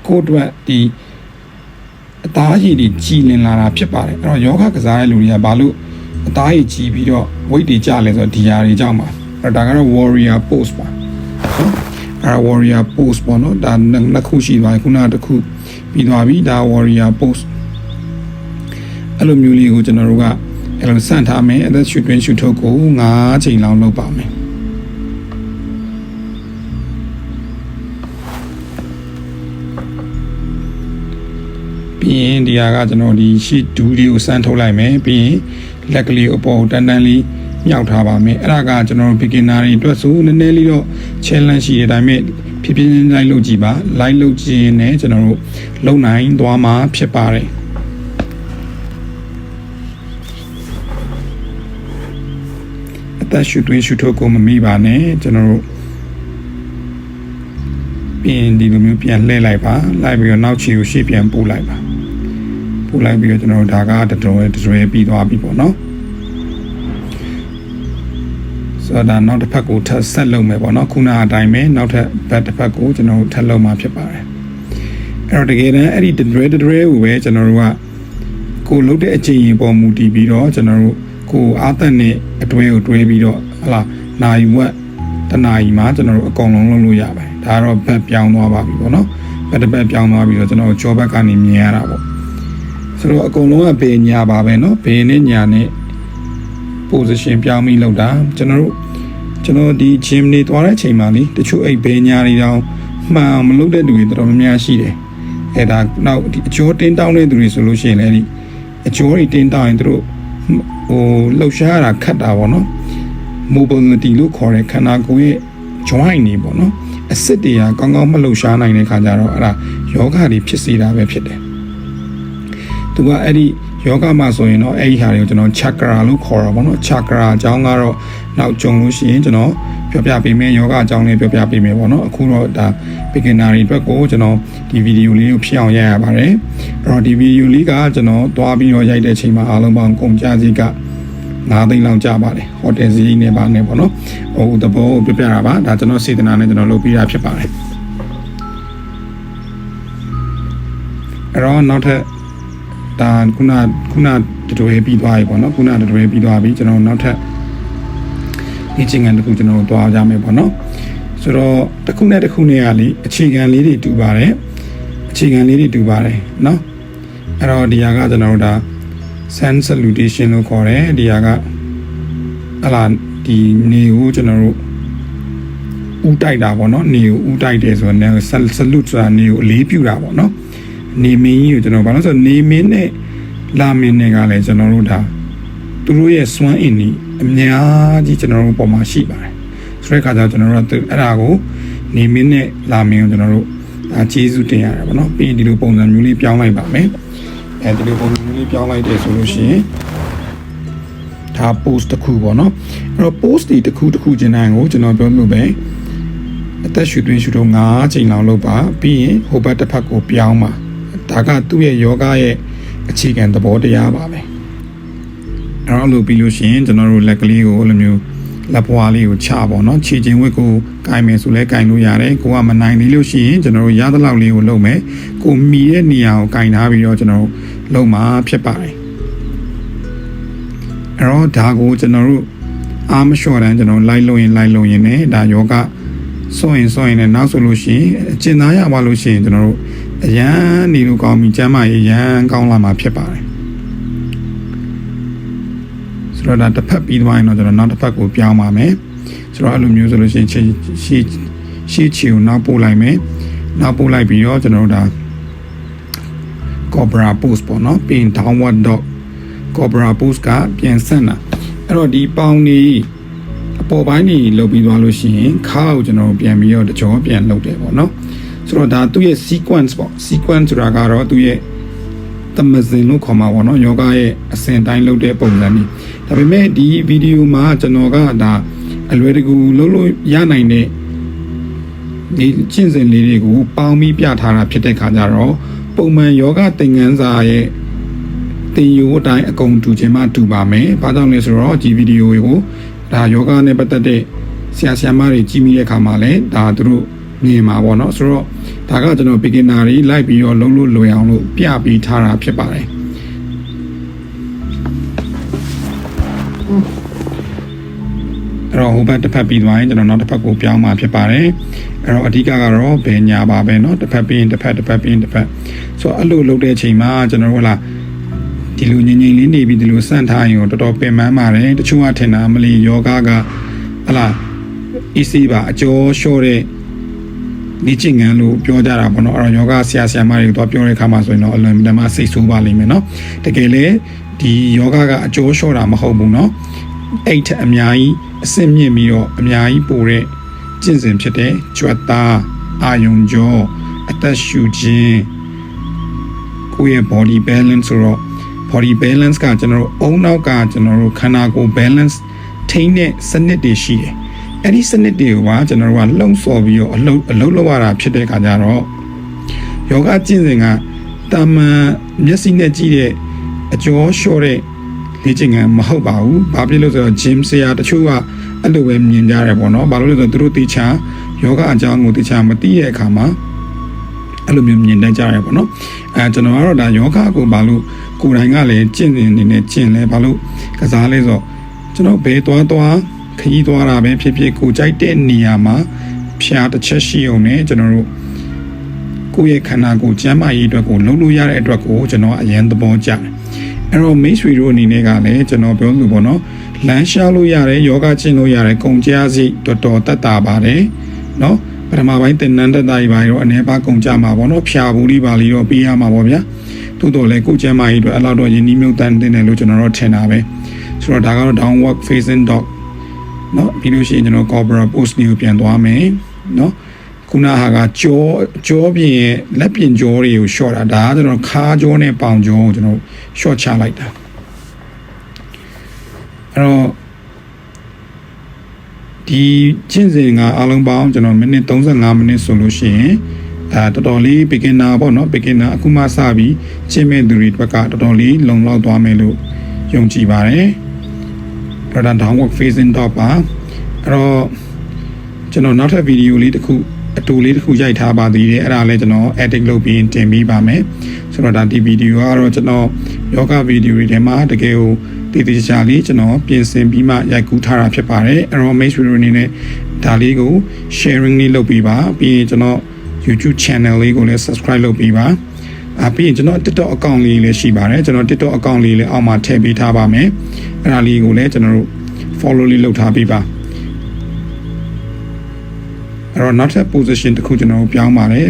ကိုယ်အတွက်ဒီအသားရည်တွေကြည်လင်လာတာဖြစ်ပါတယ်အဲ့တော့ယောဂကစားတဲ့လူတွေကဘာလို့အသားရည်ကြည်ပြီးတော့ weight တွေကျလဲဆိုတော့ဒီຢာတွေကြောင့်ပါအဲ့ဒါကတော့ warrior pose ပါနော်အဲ့ warrior pose ပေါ့နော်ဒါနှစ်ခုရှိသွားပြီခုနကတစ်ခုပြီးသွားပြီဒါ warrior pose အဲ့လိုမျိုးလေးကိုကျွန်တော်တို့ကအဲ့လိုစန့်ထားမယ်အဲ့ဒါရှူသွင်းရှူထုတ်ကို5ချိန်လောက်လုပ်ပါမယ်ပြီးရင်ဒီဟာကကျွန်တော်ဒီရှီဒူးလေးကိုစမ်းထုတ်လိုက်မယ်ပြီးရင်လက်ကလေးအပေါ်တန်းလေး မြောက်ထားပါမယ်အဲ့ဒါကကျွန်တော်တို့ beginner တွေအတွက်ဆိုနည်းနည်းလေးတော့ challenge ရှိတယ်ဒါပေမဲ့ဖြည်းဖြည်းချင်းလိုက်လုပ်ကြည့်ပါ like လုပ်ခြင်းနဲ့ကျွန်တော်တို့လုံနိုင်သွားမှာဖြစ်ပါတယ်အသက်ရှူသွင်းရှူထုတ်ကိုမမိပါနဲ့ကျွန်တော်တို့ပြင်ဒီလိုမျိုးပြန်လှည့်လိုက်ပါလိုက်ပြီးတော့နောက်ခြေကိုရှေ့ပြန်ပို့လိုက်ပါပို့လိုက်ပြီးတော့ကျွန်တော်တို့ဒါကတတွဲပြီးသွားပြီပေါ့နော်ဆိုတော့နောက်တစ်ဖက်ကိုထပ်ဆက်လုပ်မယ်ပေါ့နော်ခုနအတိုင်းပဲနောက်ထပ်ဘက်တစ်ဖက်ကိုကျွန်တော်တို့ထပ်လုပ်မှာဖြစ်ပါတယ်အဲ့တော့တကယ်တမ်းအဲ့ဒီတတွဲကိုပဲကျွန်တော်တို့ကကိုလုပ်တဲ့အချိန်ရင်ပေါ်မူတည်ပြီးတော့ကျွန်တော်တို့ကိုအားသက်နဲ့အတွဲကိုတွဲပြီးတော့ဟလာနိုင်ဝက်တနာရီမှာကျွန်တော်တို့အကုန်လုံးလုပ်လို့ရပါတယ်ဒါကတော့ဘက်ပြောင်းသွားပါပြီပေါ့နော်ဘက်တစ်ဘက်ပြောင်းသွားပြီးတော့ကျွန်တော်တို့ကြောဘက်ကနေမြင်ရတာပေါ့ဆိုတော့အကုန်လုံးကဘေးညာပါပဲเนาะဘေးနဲ့ညာနဲ့ position ပြောင်းပြီးလောက်တာကျွန်တော်ဒီ gym နေသွားတဲ့အချိန်မှာလေတချို့အိတ်ဘေးညာတွေတောင်မှန်မလုပ်တဲ့လူတွေတော်တော်များများရှိတယ်အဲ့ဒါနောက်ဒီအကျော်တင်းတောင်းတဲ့သူတွေဆိုလို့ရှိရင်လည်းဒီအကျော်တွေတင်းတောင်းရင်တို့ဟိုလှုပ်ရှားရတာခက်တာပေါ့နော် mobility လို့ခေါ်တဲ့ခန္ဓာကိုယ်ရဲ့ joint တွေပေါ့နော်အစစ်တွေကကောင်းကောင်းမလှုပ်ရှားနိုင်တဲ့ခါကျတော့အဲ့ဒါယောဂတွေဖြစ်စေတာပဲဖြစ်တယ်သူကအဲ့ဒီယောဂမှာဆိုရင်တော့အဲ့ဒီဟာတွေကိုကျွန်တော် chakra လို့ခေါ်တာပေါ့နော် chakra အကြောင်းကတော့နောက်ကြုံလို့ရှိရင်ကျွန်တော်ပြောပြပေးမယ်ယောဂအကြောင်းလေးပြောပြပေးမယ်ပေါ့နော်အခုတော့ဒါ beginner တွေအတွက်ကိုကျွန်တော်ဒီဗီဒီယိုလေးကိုဖြစ်အောင်ရိုက်ရပါတယ်အဲ့တော့ဒီဗီဒီယိုလေးကကျွန်တော်သွားပြီးတော့ရိုက်တဲ့အချိန်မှာအားလုံးပေါင်းကုန်ကြစည်းက9သိန်းလောက်ကျပါတယ်ဟိုတယ်စည်းနဲ့ပါနေပေါ့နော်ဟိုသဘောကိုပြပြတာပါဒါကျွန်တော်စေတနာနဲ့ကျွန်တော်လုပ်ပြီးတာဖြစ်ပါတယ်အဲ့တော့နောက်ထပ်ဒါခုနတတွဲပြီးသွားပြီပေါ့နော်ခုနတတွဲပြီးသွားပြီကျွန်တော်နောက်ထပ်ဒီချင်းကန်တစ်ခုကျွန်တော်သွားကြမယ်ပေါ့နော်ဆိုတော့တစ်ခုနဲ့ကလေအခြေခံလေးတွေတူပါတယ်เนาะအဲ့တော့ဒီဟာကကျွန်တော်တို့ဒါ sun salutation လို့ခေါ်တယ်ဒီဟာကဟလာဒီနေကိုကျွန်တော်တို့ဥတိုက်တာပေါ့နော်နေကိုဥတိုက်တယ်ဆိုတော့ salute ဆိုတာနေကိုအလေးပြုတာပေါ့နော်နေမင်းကြီးကိုကျွန်တော်ဘာလို့ဆိုနေမင်းနဲ့လာမင်းတွေကလည်းကျွန်တော်တို့ဒါသူတို့ရဲ့စွမ်းအင်ကြီးအများကြီးကျွန်တော်တို့ပုံမှာရှိပါတယ်ဆိုတဲ့အခါကျတော့ကျွန်တော်တို့အဲ့ဒါကိုနေမင်းနဲ့လာမင်းကိုကျွန်တော်တို့ဒါကျေးဇူးတင်ရတယ်ပေါ့နော်ပြီးရင်ဒီလိုပုံစံမျိုးလေးပြောင်းလိုက်ပါမယ်အဲဒီလိုပုံစံမျိုးလေးပြောင်းလိုက်တယ်ဆိုလို့ရှိရင်ဒါ post တစ်ခုပေါ့နော်အဲ့တော့ post ဒီတစ်ခုချင်းတိုင်းကိုကျွန်တော်ပြောလို့ပဲအသက်ရှူသွင်းရှူထုတ်9ချိန်လောက်လုပ်ပါပြီးရင်ဟိုဘက်တစ်ဖက်ကိုပြောင်းပါဒါကသူ့ရဲ့ယောဂရဲ့အခြေခံသဘောတရားပါပဲအဲ့တော့လုပ်ပြီးလို့ရှိရင်ကျွန်တော်တို့လက်ကလေးကိုအဲ့လိုမျိုးလက်ပွားလေးကိုချပေါ့နော်ခြေချင်းဝက်ကိုကင်မယ်ဆိုလဲကင်လို့ရတယ်ကိုကမနိုင်သေးလို့ရှိရင်ကျွန်တော်တို့ရသလောက်လေးကိုလုပ်မယ်ကိုမီတဲ့နေရာကိုကင်ထားပြီးတော့ကျွန်တော်တို့လုပ်မှာဖြစ်ပါတယ်အဲ့တော့ဒါကိုကျွန်တော်တို့အားမလျှော့တန်းကျွန်တော်လိုက်လို့ရင်ねဒါယောဂဆိုရင်လည်းနောက်ဆိုလို့ရှိရင်အကျဉ်းသားရပါလို့ရှိရင်ကျွန်တော်တို့အရန်နေလို့ကောင်းပြီကျမ်းမာရေးရန်ကောင်းလာမှာဖြစ်ပါတယ်ဆိုတော့ဒါတစ်ဖက်ပြီးသွားရင်တော့ကျွန်တော်နောက်တစ်ဖက်ကိုပြောင်းပါမယ်ဆိုတော့အဲ့လိုမျိုးဆိုလို့ရှိရင်ရှေ့ချီကိုနောက်ပို့လိုက်မယ်နောက်ပို့လိုက်ပြီးတော့ကျွန်တော်တို့ဒါ cobra pose ပေါ့နော်ပြီးရင် downward dog cobra pose ကပြန်ဆက်တာအဲ့တော့ဒီပေါင်းနေအပေါ်ပိုင်းနေလုပ်ပြီးသွားလို့ရှိရင်ခါကိုကျွန်တော်ပြန်ပြီးတော့တကြောပြန်လုပ်တယ်ပေါ့နော်ဆိုတော့ဒါသူ့ရဲ့ sequence ပေါ့ sequence ဆိုတာကတော့သူ့ရဲ့သမစင်လို့ခေါ်မှာပေါ့နော်ယောဂရဲ့အစဉ်တိုင်းလုပ်တဲ့ပုံစံမျိုးဒါပေမဲ့ဒီဗီဒီယိုမှာကျွန်တော်ကဒါအလွယ်တကူလုပ်လို့ရနိုင်တဲ့ဒီကျင့်စဉ်လေးတွေကိုပေါင်းပြီးပြထားတာဖြစ်တဲ့ခါကျတော့ပုံမှန်ယောဂသင်ခန်းစာရဲ့သင်ယူအတိုင်းအကုန်တူချင်မှတူပါမယ်။ဘာကြောင့်လဲဆိုတော့ဒီဗီဒီယိုကိုဒါယောဂနဲ့ပတ်သက်တဲ့ဆရာမတွေကြည့်မိတဲ့အခါမှာလည်းဒါသူတို့မြင်မှာပေါ့နော်ဆိုတော့ဒါကကျွန်တော် beginner တွေလိုက်ပြီးတော့လုံးလို့လွယ်အောင်လို့ပြပြီးထားတာဖြစ်ပါတယ်အဲ့တော့ဟိုဘက်တစ်ဖက်ပြီးသွားရင်ကျွန်တော်နောက်တစ်ဖက်ကိုပြောင်းမှာဖြစ်ပါတယ်အဲ့တော့အဓိကကတော့ဘယ်ညာပါပဲเนาะတစ်ဖက်ပြီးရင်တစ်ဖက်ပြီးရင်တစ်ဖက်ဆိုတော့အဲ့လိုလုပ်တဲ့အချိန်မှာကျွန်တော်တို့လာဒီလိုငြိမ်လေးနေပြီးဒီလိုစန့်ထားရင်တော့တော်တော်ပင်ပန်းပါတယ်တချို့ကထင်တာမလီယောဂကဟလာ easy ပါအကျော်လျှော့တဲ့ဒီကျင့်ငန်းလို့ပြောကြတာပေါ့နော်အဲ့တော့ယောဂဆရာမတွေတော့ပြောတဲ့အခါမှာဆိုရင်တော့အလွန်တမစိတ်ဆိုးပါလိမ့်မယ်နော်တကယ်လေဒီယောဂကအကျော်လျှော့တာမဟုတ်ဘူးနော် အဲ့ထက်အများကြီးအဆင့်မြင့်ပြီးတော့အများကြီးပိုတဲ့ကျင့်စဉ်ဖြစ်တဲ့ကြွက်သားအာယုံကြောအသက်ရှူခြင်းကိုယ့်ရဲ့ body balance ဆိုတော့ body balance ကကျွန်တော်တို့အုံနောက်ကကျွန်တော်တို့ခန္ဓာကိုယ် balance ထိန်းတဲ့စနစ်တွေရှိတယ်အဲ့ဒီစနစ်တွေကိုပါကျွန်တော်တို့ကလှုံ့ဆော်ပြီးတော့အလုပ်လုပ်ရတာဖြစ်တဲ့အခါကျတော့ယောဂကျင့်စဉ်ကတာမန်မျက်စိနဲ့ကြည့်တဲ့အကျော်လျှော့တဲ့လေ့ကျင့်ခန်းမဟုတ်ပါဘူး။ဘာဖြစ်လို့ဆိုတော့ gym ဆရာတချို့ကအဲ့လိုပဲမြင်ကြတယ်ပေါ့နော်။ဘာလို့လဲဆိုတော့သူတို့တေချာယောဂအကြောင်းကိုတေချာမသိတဲ့အခါမှာအဲ့လိုမျိုးမြင်တတ်ကြရတယ်ပေါ့နော်။ကျွန်တော်ကတော့ဒါယောဂကိုဘာလို့ကိုယ်တိုင်ကလည်းကျင့်နေနေကျင့်လဲဘာလို့ကစားလဲဆိုတော့ကျွန်တော်ဘယ်သွားခရီးသွားတာပဲဖြစ်ဖြစ်ကိုကြိုက်တဲ့နေရာမှာဖျားတစ်ချက်ရှိအောင်နဲ့ကျွန်တော်တို့ကိုယ့်ရဲ့ခန္ဓာကိုယ်ကျန်းမာရေးအတွက်ကိုလုပ်လို့ရတဲ့အတွက်ကိုကျွန်တော်အရင်သဘောကျတယ်အဲ့တော့မိတ်ဆွေတို့အနေနဲ့ကလည်းကျွန်တော်ပြောလို့ပေါ့နော်လမ်းရှားလို့ရတယ်ယောဂကျင့်လို့ရတယ်ကုန်ကြစိတော်တော်တက်တာပါတယ်နော်ပထမပိုင်းသင်္นานတက်တာကြီးပါရောအနေပါကုန်ကြမှာပေါ့နော်ဖျားဘူးလေးပါလေးတော့ပေးရမှာပေါ့ဗျာသို့တော်လည်းကိုယ်ကျန်းမာရေးအတွက်အဲ့လောက်တော့ယဉ်နှီးမြုပ်တမ်းတင်တယ်လို့ကျွန်တော်တို့ထင်တာပဲဆိုတော့ဒါကတော့ downward facing dog နော်ပြီးလို့ရှိရင်ကျွန်တော် cobra pose ကိုပြန်သွားမယ်နော်ခုနဟာကကြောပြင်ရဲ့လက်ပြင်ကြောတွေကို short တာဒါကကျွန်တော်ခါကြောနဲ့ပေါင်ကြောကိုကျွန်တော် short ချလိုက်တာအဲ့တော့ဒီကျင့်စဉ်ကအလုံးပေါင်းကျွန်တော်မိနစ်35မိနစ်ဆိုလို့ရှိရင်တော်တော်လေး beginner ပေါ့နော် beginner အခုမှစပြီးကျင့်မဲ့သူတွေအတွက်ကတော်တော်လေးလုံလောက်သွားမယ်လို့ယုံကြည်ပါတယ်အဲ့ဒါ downward facing dog ပါအဲ့တော့ကျွန်တော်နောက်ထပ်ဗီဒီယိုလေးတစ်ခုအတူလေးတစ်ခုရိုက်ထားပါသေးတယ်အဲ့ဒါလည်းကျွန်တော် edit လုပ်ပြီးတင်ပေးပါမယ်ဆိုတော့ဒါဒီဗီဒီယိုကတော့ကျွန်တော်ယောဂဗီဒီယိုတွေထဲမှာတကယ်ကိုတည်တည်ချာလေးကျွန်တော်ပြင်ဆင်ပြီးမှရိုက်ကူးထားတာဖြစ်ပါတယ်အဲ့တော့ make sure အနေနဲ့ဒါလေးကို sharing လေးလုပ်ပေးပါပြီးရင်ကျွန်တော် YouTube channel လေးကိုလည်း subscribe လုပ်ပေးပါပြီးရင်ကျွန်တော် TikTok account လေးလည်းရှိပါတယ်ကျွန်တော် TikTok account လေးလည်းအောက်မှာထည့်ပေးထားပါမယ်အဲ့ဒါလေးကိုလည်းကျွန်တော်တို့ follow လေးလုပ်ထားပေးပါအဲ့တော့နောက်ထပ် position တစ်ခုကျွန်တော်ပြောင်းပါတယ်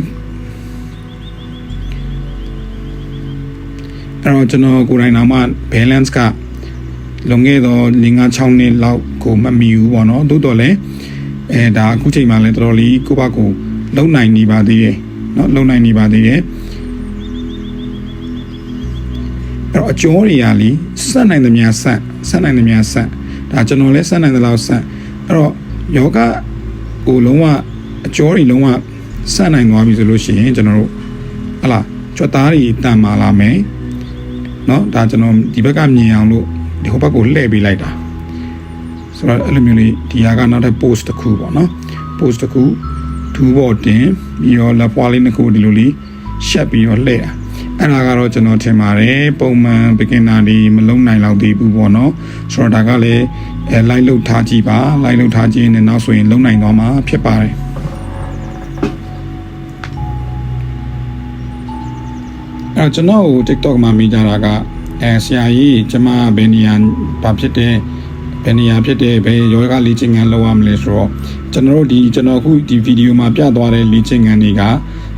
အဲ့တော့ကျွန်တော်ကိုယ်တိုင်တော့မှ balance ကလွန်ခဲ့သော5-6နှစ်လောက်ကိုမမီဘူးပေါ့နော်သို့တော်လည်းဒါအခုချိန်မှလည်းတော်တော်လေးကိုယ့်ဘက်ကိုလုံနိုင်နေပါသေးတယ်เนาะလုံနိုင်နေပါသေးတယ်အဲ့တော့အကျော်တွေကလीဆက်နိုင်သမျှဆက်နိုင်သမျှဆက်ဒါကျွန်တော်လည်းဆက်နိုင်သလောက်ဆက်အဲ့တော့ယောဂကိုလုံးဝအကျော်တွေလုံးဝဆက်နိုင်သွားပြီဆိုလို့ရှိရင်ကျွန်တော်တို့ဟလာကြွက်သားတွေတန်မာလာမယ်เนาะဒါကျွန်တော်ဒီဘက်ကမြင်အောင်လို့ဒီဟိုဘက်ကိုလှည့်ပေးလိုက်တာဆိုတော့အဲ့လိုမျိုးလေးဒီဟာကနောက်ထပ် post တစ်ခုပေါ့เนาะ post တစ်ခုထူပေါ်တင်ပြီးတော့လက်ပွားလေးတစ်ခုဒီလိုလေးရှက်ပြီးတော့လှည့်တာအဲ့ဒါကတော့ကျွန်တော်ထင်ပါတယ်ပုံမှန် beginner တွေမလုံးနိုင်လောက်သေးဘူးပေါ့နော်ဆိုတော့ဒါကလည်းလိုက်လုပ်ထားကြည့်ပါလိုက်လုပ်ထားခြင်းနဲ့နောက်ဆိုရင်လုံးနိုင်သွားမှာဖြစ်ပါတယ်အဲ့ကျွန်တော်ကို TikTok မှာမိကြတာကဆရာကြီးကျမဘယ်နေရာဘာဖြစ်တယ်ဘယ်နေရာဖြစ်တယ်ဘယ်ယောဂလေ့ကျင့်ခန်းလုပ်ရမလဲဆိုတော့ကျွန်တော်အခုဒီဗီဒီယိုမှာပြသွားတဲ့လေ့ကျင့်ခန်းတွေက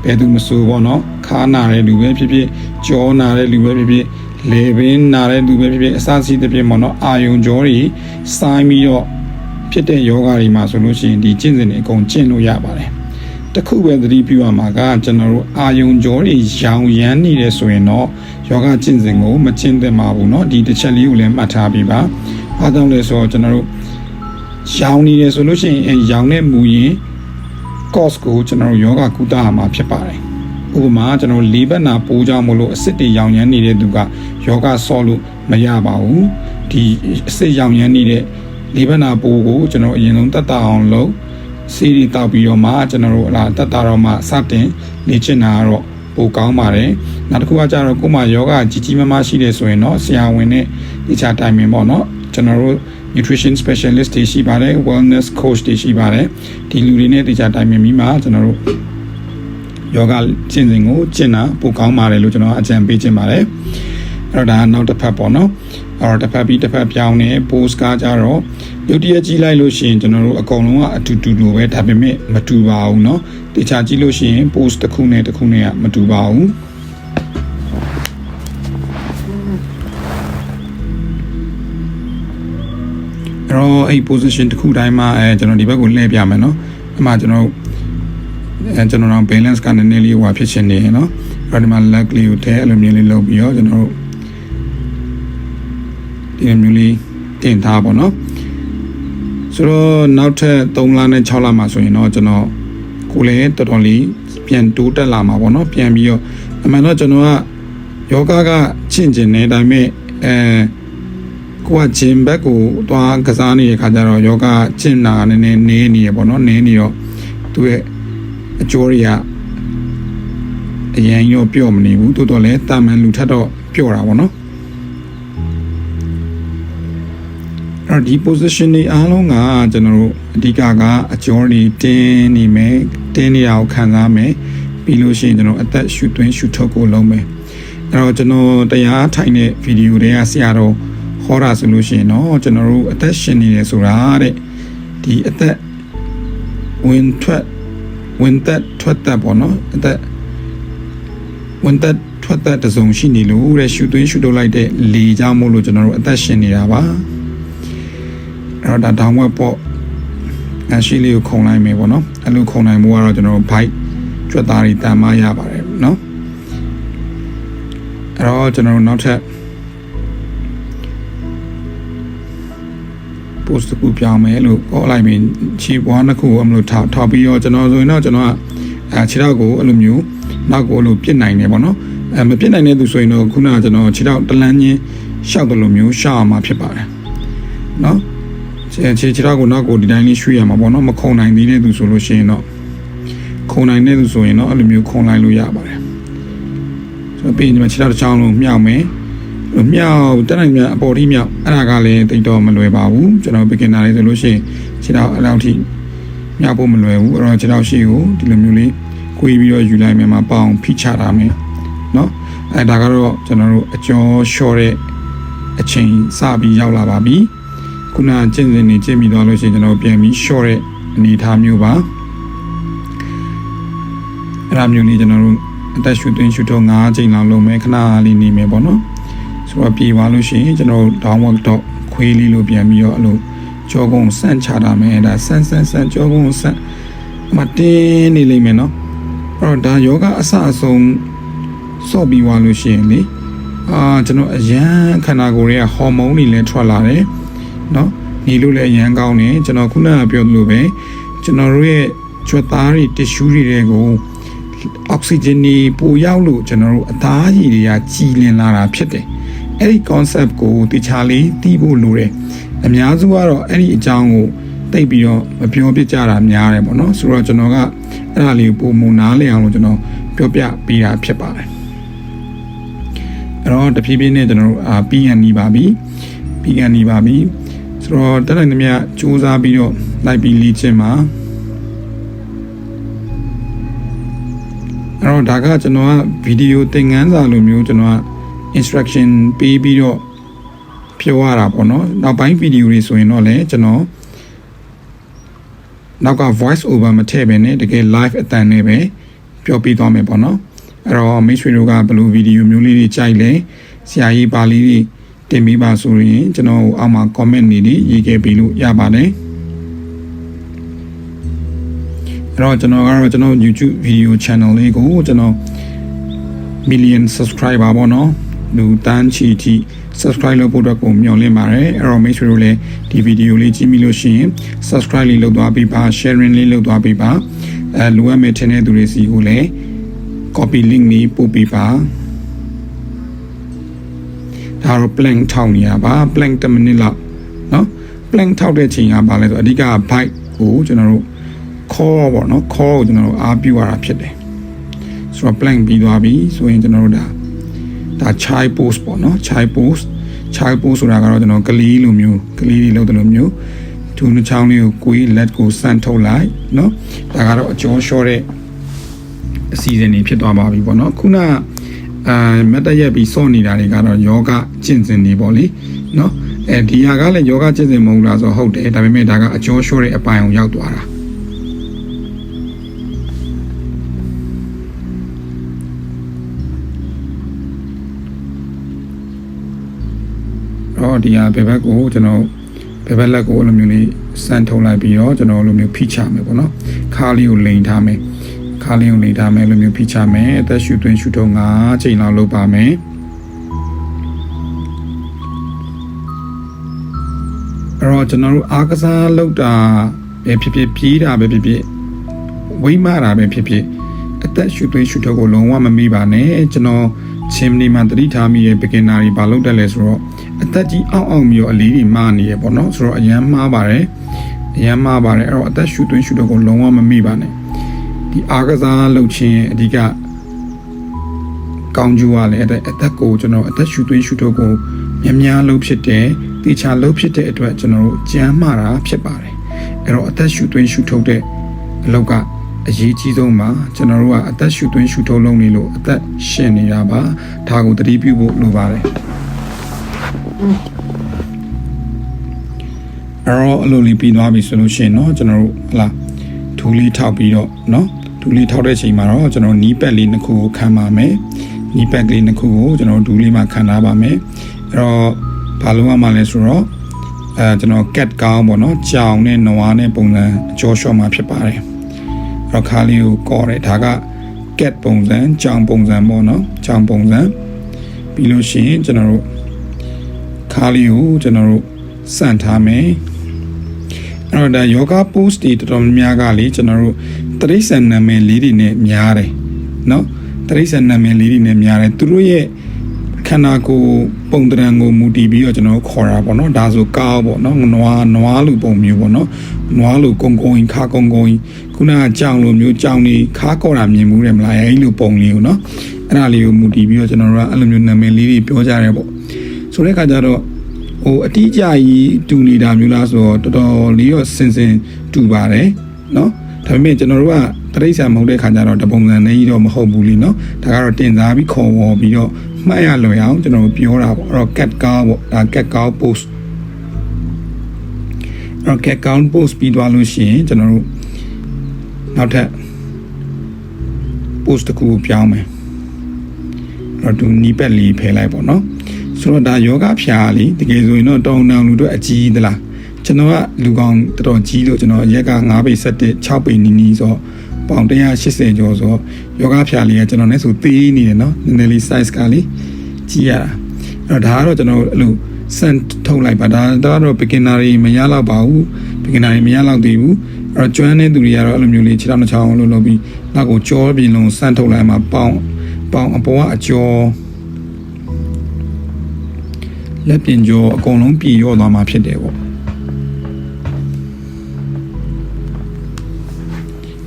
ဘယ်သူမဆိုပေါ့နော်ခါနာတဲ့လူပဲဖြစ်ဖြစ်ကြောနာတဲ့လူပဲဖြစ်ဖြစ်လေပင်နာတဲ့လူပဲဖြစ်ဖြစ်အစစီးတဲ့ဖြစ်ပေါ့နော်အာယုံကြောတွေစိုင်းပြီးတော့ဖြစ်တဲ့ယောဂတွေမှာဆိုလို့ရှိရင်ဒီကျင့်စဉ်တွေအကုန်ကျင့်လို့ရပါတယ်တခုပဲသတိပြုရမှာကကျွန်တော်တို့အာယုံကြောတွေရောင်ရမ်းနေတယ်ဆိုရင်တော့ယောဂကျင့်စဉ်ကိုမကျင့်သင့်ပါဘူးเนาะဒီတစ်ချက်လေးကိုလည်းမှတ်ထားပြီးပါဘာကြောင့်လဲဆိုတော့ကျွန်တော်တို့ရောင်နေတယ်ဆိုလို့ရှိရင်ရောင်နဲ့မူရင် course ကိုကျွန်တော်တို့ယောဂကုသရမှာဖြစ်ပါတယ်ဥပမာကျွန်တော်လေးဘက်နာပိုးကြောင့်မလို့အစစ်တွေရောင်ရမ်းနေတဲ့သူကယောဂဆော့လို့မရပါဘူးဒီအစစ်ရောင်ရမ်းနေတဲ့လေးဘက်နာပိုးကိုကျွန်တော်အရင်ဆုံးတတ်တာအောင်လုပ်စီးရီတောက်ပြီးတော့မှကျွန်တော်တို့တတ်တာတော့မှစတင်လေ့ကျင့်တာကတော့ပိုကောင်းပါတယ်နောက်တစ်ခုကကြတော့ကိုယ်မှာယောဂကြီးကြီးမားမားရှိတယ်ဆိုရင်တော့ဆရာဝန်နဲ့ဒီချာတိုင်ပင်ပေါ့နော်ကျွန်တော်တို့ nutrition specialist တွေရှိပါတယ် wellness coach တွေရှိပါတယ်ဒီလူတွေနဲ့ဒီချာတိုင်ပင်ပြီးမှကျွန်တော်တို့ယောဂကျင့်စဉ်ကိုကျင့်တာပိုကောင်းပါတယ်လို့ကျွန်တော်အကြံပေးခြင်းပါတယ်အဲ့တော့ဒါနောက်တစ်ဖက်ပေါ့နော်အဲ့တော့တစ်ဖက်ပြီးတစ်ဖက်ပြောင်းနေ post ကကြတော့ရုပ်တရက်ကြီးလိုက်လို့ရှိရင်ကျွန်တော်တို့အကုန်လုံးကအတူတူလိုပဲဒါပေမဲ့မတူပါဘူးเนาะတခြားကြည့်လို့ရှိရင် post တစ်ခုနဲ့တစ်ခုနဲ့ကမတူပါဘူး အဲ့ position တစ်ခုတိုင်းမှာကျွန်တော်ဒီဘက်ကိုလှည့်ပြမယ်နော်အမှကျွန်တော်တို့ balance ကနည်းနည်းလေးဟိုဖြစ်ရှင်နေရနော်အဲ့ဒီမှာ leg လေးကိုထဲအဲ့လိုမျိုးလေးလုပ်ပြီးတော့ကျွန်တော်တို့ဒီမျိုးလေးတင်ထားပါနော်ဆိုတော့နောက်ထပ်3လနဲ့6လမှာဆိုရင်တော့ကျွန်တော်ကိုလည်းတော်တော်လေးပြန်တိုးတက်လာမှာပေါ့နော်ပြန်ပြီးတော့အမှန်တော့ကျွန်တော်ကယောဂကချင့်ကျင်နေတိုင်းမဲ့ကိုကဂျင်ဘက်ကိုသွားကစားနေတဲ့ခါကျတော့ယောဂချင့်နာနည်းနည်းနေနေရပေါ့နော်နေနေတော့သူ့ရဲ့အကျိုးတွေကအရင်ရောပြော့မနေဘူးတိုးတော့လဲတာမန်လူထက်တော့ပြော့တာပေါ့နော်ဒီ position တွေအားလုံးကကျွန်တော်တို့အဓိကကအကျော်တွေတင်းနေမယ်တင်းနေအောင်ခံစားမယ်ပြီးလို့ရှိရင်ကျွန်တော်အသက်ရှူသွင်းရှူထုတ်ကိုလုပ်မယ်အဲ့တော့ကျွန်တော်တရားထိုင်တဲ့ဗီဒီယိုတွေကဆရာတော်ဟောတာဆိုလို့ရှိရင်တော့ကျွန်တော်တို့အသက်ရှင်နေတယ်ဆိုတာတဲ့ဒီအသက်ဝင်သက်ထွက်သက်ပေါ့နော်အသက်ဝင်သက်ထွက်သက်တစုံရှိနေလို့တဲ့ရှူသွင်းရှူထုတ်လိုက်တဲ့လေကြောင့်မို့လို့ကျွန်တော်တို့အသက်ရှင်နေတာပါအဲ့တော့ဒါ downward ပေါ့အရှိလေးကိုခုံလိုက်မယ်ပေါ့နော်အဲ့လိုခုံနိုင်မှုကတော့ကျွန်တော်တို့ bike ကြွက်သားတွေတန်မရပါတယ်နော်အဲ့တော့ကျွန်တော်တို့နောက်ထပ် post တစ်ခုပြောင်းမယ်လို့ခေါ်လိုက်ပြီးခြေပွားနှစ်ခုအမလို့ထောက်ပြီးတော့ကျွန်တော်ဆိုရင်တော့ကျွန်တော်ကခြေထောက်ကိုအဲ့လိုမျိုးနောက်ကိုအဲ့လိုပြစ်နိုင်တယ်ပေါ့နော်မပြစ်နိုင်တဲ့သူဆိုရင်တော့ခုနကကျွန်တော်ခြေထောက်တလန်းချင်းရှောက်တယ်လို့မျိုးရှောက်အောင်မှာဖြစ်ပါတယ်နော်ခြေထောက်ကိုနောက်ကိုဒီတိုင်းလေးရွှေ့ရမှာပေါ့နော်မခုံနိုင်သေးတဲ့သူဆိုလို့ရှိရင်တော့ခုံနိုင်တဲ့သူဆိုရင်တော့အဲ့လိုမျိုးခုံလိုက်လို့ရပါတယ်ဆိုတော့ပြီးရင်ဒီမှာခြေထောက်တစ်ချောင်းလုံးမြောက်မယ်မြောက်တက်နိုင်မြအပေါ်ထိမြောက်အဲ့ဒါကလည်းတိတ်တော့မလွယ်ပါဘူးကျွန်တော် beginner လေးဆိုလို့ရှိရင်ခြေထောက်အလောက်ထိမြောက်ဖို့မလွယ်ဘူးအဲ့တော့ခြေထောက်ရှိကိုဒီလိုမျိုးလေးကွေးပြီးတော့ယူလိုက်မယ်မှာပေါအောင်ဖိချတာမယ်နော်အဲ့ဒါကတော့ကျွန်တော်တို့အကျော်လျှော့တဲ့အချိန်စပြီးရောက်လာပါပြီခုနကျင့်စဉ်နေကျင့်ပြီးသွားလို့ရှိရင်ကျွန်တော်ပြန်ပြီး short တဲ့အနေအထားမျိုးပါအဲ့ဒါမျိုးလေးကျွန်တော်တို့အသက်ရှူသွင်းရှူထုတ်5ချိန်လောက်လုပ်မယ်ခဏလေးနေမယ်ပေါ့နော်ဆိုတော့ပြေသွားလို့ရှိရင်ကျွန်တော် downward တော့ခွေးလေးလို့ပြန်ပြီးတော့အဲ့လိုကြောကုန်းဆန့်ချတာမယ်ဒါဆန့်ကြောကုန်းဆန့်မတင်းနေလိမ့်မယ်နော်အဲ့တော့ဒါယောဂအစအဆုံးစော့ပြီးသွားလို့ရှိရင်လေကျွန်တော်အရန်ခန္ဓာကိုယ်တွေကဟော်မုန်းတွေလည်းထွက်လာတယ်နော်နေလို့လည်းအရန်ကောင်းတယ်ကျွန်တော်ခုနကပြောသလိုပဲကျွန်တော်တို့ရဲ့ကြွက်သားတွေတစ်ရှူးတွေကိုအောက်ဆီဂျင်တွေပိုရောက်လို့ကျွန်တော်တို့အသားရည်တွေကကြည်လင်လာတာဖြစ်တယ်အဲ့ဒီ concept ကိုတခြားလေးသိဖို့လိုတယ်အများစုကတော့အဲ့ဒီအကြောင်းကိုသိပြီးတော့မပြောပြကြတာများတယ်ပေါ့နော်ဆိုတော့ကျွန်တော်ကအဲ့ဒါလေးကိုပုံမနားလည်အောင်လို့ကျွန်တော်ပြောပြပေးတာဖြစ်ပါတယ်အဲ့တော့တဖြည်းဖြည်းနဲ့ကျွန်တော်တို့ပြီးကန်နေပါပြီဆိုတော့တက်နိုင်သမျှစူးစမ်းပြီးတော့လိုက်ပြီးလေ့ကျင့်ပါအဲ့တော့ဒါကကျွန်တော်ကဗီဒီယိုသင်ခန်းစာလိုမျိုးကျွန်တော်က instruction ပေးပြီးတော့ပြောရတာပေါ့နော်နောက်ပိုင်းဗီဒီယိုတွေဆိုရင်တော့လည်းကျွန်တော်နောက်က voice over မထည့်ဘဲနဲ့တကယ် live အတန်နဲ့ပဲပြောပြသွားမယ်ပေါ့နော်အဲ့တော့မိတ်ဆွေတို့ကဘယ်လိုဗီဒီယိုမျိုးလေးတွေကြိုက်လဲဆရာကြီးပါလေးတွေတင်ပေးပါဆိုရင်ကျွန်တော်အောက်မှာ comment နေရေးခဲ့ပြီးလို့ရပါတယ်အဲ့တော့ကျွန်တော်ကတော့ကျွန်တော် YouTube video channel လေးကိုကျွန်တော် million subscriber ပေါ့နော်လူတန်းချီထိ subscribe လုပ်ဖို့အတွက်ကိုမျှော်လင့်ပါတယ်အဲ့တော့မိတ်ဆွေတို့လည်းဒီ video လေးကြည့်မိလို့ရှိရင် subscribe လေးလုပ်သွားပေးပါ sharing လေးလုပ်သွားပေးပါလိုအပ်မဲ့ထင်တဲ့သူတွေစီကိုလည်း copy link လေးပို့ပေးပါဒါတော့ plank ထောက်နေရပါ plank 10 minute လောက်เนาะ plank ထောက်တဲ့ချိန်ကဘာလဲဆိုအဓိက bike ကိုကျွန်တော်တို့ core ပေါ့เนาะ core ကိုကျွန်တော်တို့အားပြုရတာဖြစ်တယ်ဆိုတော့ plank ပြီးသွားပြီဆိုရင်ကျွန်တော်တို့ဒါ child pose ပေါ့เนาะ child pose ဆိုတာကတော့ကျွန်တော်ကလေးလိုမျိုးကလေးတွေလုပ်တယ်လို့မျိုးသူနှချောင်းလေးကိုကိုယ်လက်ကိုဆန့်ထုတ်လိုက်เนาะဒါကတော့အကျော်လျှော့တဲ့အစီအစဉ်တွေဖြစ်သွားပါပြီပေါ့เนาะခုနမတ်တရက်ပြီးစော့နေတာတွေကတော့ယောဂကျင့်စဉ်တွေပေါ့လေเนาะဒီဟာကလည်းယောဂကျင့်စဉ်မဟုတ်လားဆိုဟုတ်တယ်ဒါပေမဲ့ဒါကအကျော်လျှော့တဲ့အပိုင်းအောင်ရောက်သွားတာဒီဟာဘယ်ဘက်ကိုကျွန်တော်ဘ ဘက်လက်ကိုလိုမျိုးလေးစမ်းထုံလိုက်ပြီးတော့ကျွန်တော်လိုမျိုးဖိချမယ်ပေါ့နော်ခါလေးကိုလိန်ထားမယ်ခါလေးကိုလိန်ထားမယ်လိုမျိုးဖိချမယ်အသက်ရှူသွင်းရှူထုံ9ချိန်လောက်လုပ်ပါမယ်အဲ့တော့ကျွန်တော်တို့အားကစားလုပ်တာပဲဖြစ်ဖြစ်ပြေးတာပဲဖြစ်ဖြစ်ဝိမတာပဲဖြစ်ဖြစ်အသက်ရှူသွင်းရှူထုံကိုလုံးဝမမိပါနဲ့ကျွန်တော်ချင်းနေမှာတတိထားမိရဲ့ beginner တွေဘာလုပ်တတ်လဲဆိုတော့အသက်ကြီးအောင်မျိုးအလေးတွေမှားနေရပေါ့နော်ဆိုတော့အရန်မှားပါတယ်အဲ့တော့အသက်ရှူသွင်းရှူထုံကိုလုံးဝမမိပါနဲ့ဒီအားကစားလုပ်ခြင်းအဓိကကောင်းကျိုးကလည်းအသက်ကိုကျွန်တော်အသက်ရှူသွင်းရှူထုံကိုများလုပ်ဖြစ်တယ်တေချာလုပ်ဖြစ်တဲ့အတွက်ကျွန်တော်တို့ကြမ်းမှားတာဖြစ်ပါတယ်အဲ့တော့အသက်ရှူသွင်းရှူထုံတဲ့အလုပ်ကအရေးကြီးဆုံးပါကျွန်တော်တို့ကအသက်ရှူသွင်းရှူထုံလုံးနေလို့အသက်ရှင်နေတာပါဒါကိုသတိပြုဖို့လိုပါတယ်အဲ့တော့အလိုလေးပြီးသွားပြီဆိုလို့ရှိရင်เนาะကျွန်တော်တို့ဟလာဒူးလေးထောက်ပြီးတော့เนาะဒူးလေးထောက်တဲ့ချိန်မှာတော့ကျွန်တော်နီးပက်လေးနှစ်ခုကိုခံပါမယ်နီးပက်ကလေးနှစ်ခုကိုကျွန်တော်ဒူးလေးမှာခံထားပါမယ်အဲ့တော့ဘာလို့ရမှာလဲဆိုတော့ကျွန်တော် cat ကောင်းပေါ့เนาะကြောင်နဲ့နွားနဲ့ပုံစံအကျော်လျှော့မှာဖြစ်ပါတယ်တော့ခါလေးကိုကော်တယ်ဒါက cat ပုံစံကြောင်ပုံစံပေါ့နော်ကြောင်ပုံစံပြီးလို့ရှိရင်ကျွန်တော်တို့ခါလေးကိုကျွန်တော်တို့စန့်ထားမယ်အဲ့တော့ဒါ yoga pose တွေတော်တော်များကလေကျွန်တော်တို့တရိစ္ဆာန်နာမည်လေးတွေနဲ့များတယ်နော်တရိစ္ဆာန်နာမည်လေးတွေနဲ့များတယ်သူတို့ရဲ့ခန္ဓာကိုယ်ပုံတံကိုမူတည်ပြီးတော့ကျွန်တော်ခေါ်တာပေါ့နော်ဒါဆိုကောင်းပေါ့နော်နွားလူပုံမျိုးပေါ့နော်နွားလူကုန်းကုန်းခါကုန်းကုန်းခုနကကြောင်လိုမျိုးကြောင်နေခါကော်တာမြင်မှုတယ်မလားအဲ့လိုပုံလေးကိုနော်အဲ့ဒါလေးကိုမူတည်ပြီးတော့ကျွန်တော်တို့ကအဲ့လိုမျိုးနာမည်လေးတွေပြောကြရတယ်ပေါ့ဆိုတဲ့အခါကျတော့အတိအကျကြီးတူနေတာမျိုးလားဆိုတော့တော်တော်လေးတော့စင်တူပါတယ်နော်ဒါပေမဲ့ကျွန်တော်တို့ကတရိစ္ဆာန်မဟုတ်တဲ့ခါကျတော့တပုံစံနဲ့ကြီးတော့မဟုတ်ဘူးလीနော်ဒါကတော့တင်စားပြီးခေါ်ဝေါ်ပြီးတော့မှတ်ရလွယ်အောင်ကျွန်တော်တို့ပြောတာပေါ့အဲ့တော့ cat cow ပေါ့ဒါ cat cow pose အဲ့တော့ cat cow pose ပြီးသွားလို့ရှိရင်ကျွန်တော်တို့နောက်ထပ် pose တစ်ခုကိုပြောင်းမယ်အဲ့တော့ဒီနီးပက်လေးဖယ်လိုက်ပေါ့နော်ဆိုတော့ဒါယောဂဖြာလေးတကယ်ဆိုရင်တော့တောင်းတောင်လူတို့အကြီးသလားကျွန်တော်ကလူကောင်တော်တော်ကြီးလို့ကျွန်တော်ရက်က9ပေ7 6ပေနီးဆိုပေါင်180ကျော်ဆိုယောဂဖြာလေးကကျွန်တော်နဲ့ဆိုသေးနေတယ်နော်နည်းနည်းလေး size ကလေးကြီးရတာအဲ့တော့ဒါကတော့ကျွန်တော်အဲ့လိုစမ်းထုတ်လိုက်ပါဒါတော့ beginner တွေမရတော့ပါဘူး beginner တွေမရတော့သေးဘူးအဲ့တော့ကျွမ်းတဲ့သူတွေကတော့အဲ့လိုမျိုးလေးခြေထောက်နှချောင်းလို့လုပ်ပြီးနောက်ကိုကြောပြင်လုံးစမ်းထုတ်လိုက်မှပေါင်အပေါ်ကအကျော်လက်ပြင်ကျော်အကုန်လုံးပြည်ရော့သွားမှာဖြစ်တယ်ပေါ့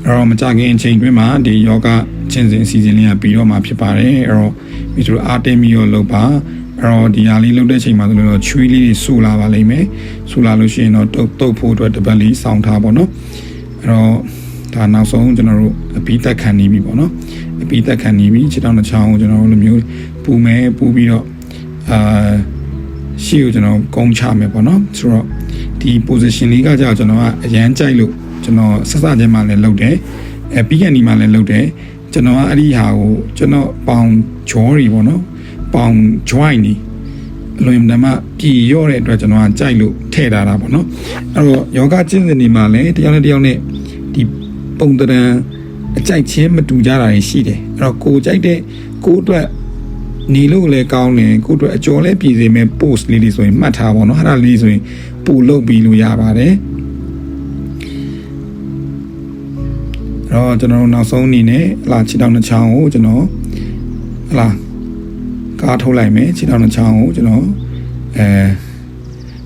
အဲ့တော့မကြခင်အချိန်တွင်းမှာဒီယောဂချင်းစဉ်အစီအစဉ်လေးကပြီးတော့မှဖြစ်ပါတယ်အဲ့တော့ဒီလိုအားတင်းပြီးတော့လုပ်ပါအဲ့တော့ဒီဟာလေးလုပ်တဲ့ချိန်မှာဆိုတော့ချွေးလေးတွေဆူလာပါလိမ့်မယ်ဆူလာလို့ရှိရင်တော့တုတ်ဖို့အတွက်တပတ်လေးစောင့်ထားပါတော့အဲ့တော့ဒါနောက်ဆုံးကျွန်တော်တို့အပြီးသက်ခံနေပြီပေါ့နော်အပြီးသက်ခံနေပြီခြေထောက်နှချောင်းကိုကျွန်တော်တို့လိုမျိုးပူမယ်ပူပြီးတော့ရှေ့ကိုကျွန်တော်ကုန်းချမယ်ပေါ့နော်ဆိုတော့ဒီ position လေးကကြောက်ကျွန်တော်ကအရန်ကြိုက်လို့ကျွန်တော်ဆက်စချင်းမှလည်းလုပ်တယ်ပြီးကန်ဒီမှလည်းလုပ်တယ်ကျွန်တော်ကအဲ့ဒီဟာကိုကျွန်တော်ပေါင်ဂျောတွေပေါ့နော်ပေါင် joint နေအလွန်တမပြည်ရော့တဲ့အတွက်ကျွန်တော်ကကြိုက်လို့ထည့်ထားတာပေါ့နော်အဲ့တော့ယောဂကျင့်စဉ်တွေမှာလည်းတယောက်နဲ့ဒီပုံတံအကြိုက်ချင်းမတူကြတာရှိတယ်အဲ့တော့ကိုကြိုက်တဲ့ကိုအတွက်နေလို့လည်းကောင်းတယ်ကိုအတွက်အကျော်လည်းပြည်စေမဲ့ post လေးတွေဆိုရင်မှတ်ထားပါတော့အဲ့ဒါလေးဆိုရင်ပို့လုပ်ပြီးလို့ရပါတယ်တော့ကျွန်တော်နောက်ဆုံးအနေနဲ့ခြေထောက်နှချောင်းကိုကျွန်တော်ကားထုတ်လိုက်မယ်ခြေထောက်နှချောင်းကိုကျွန်တော်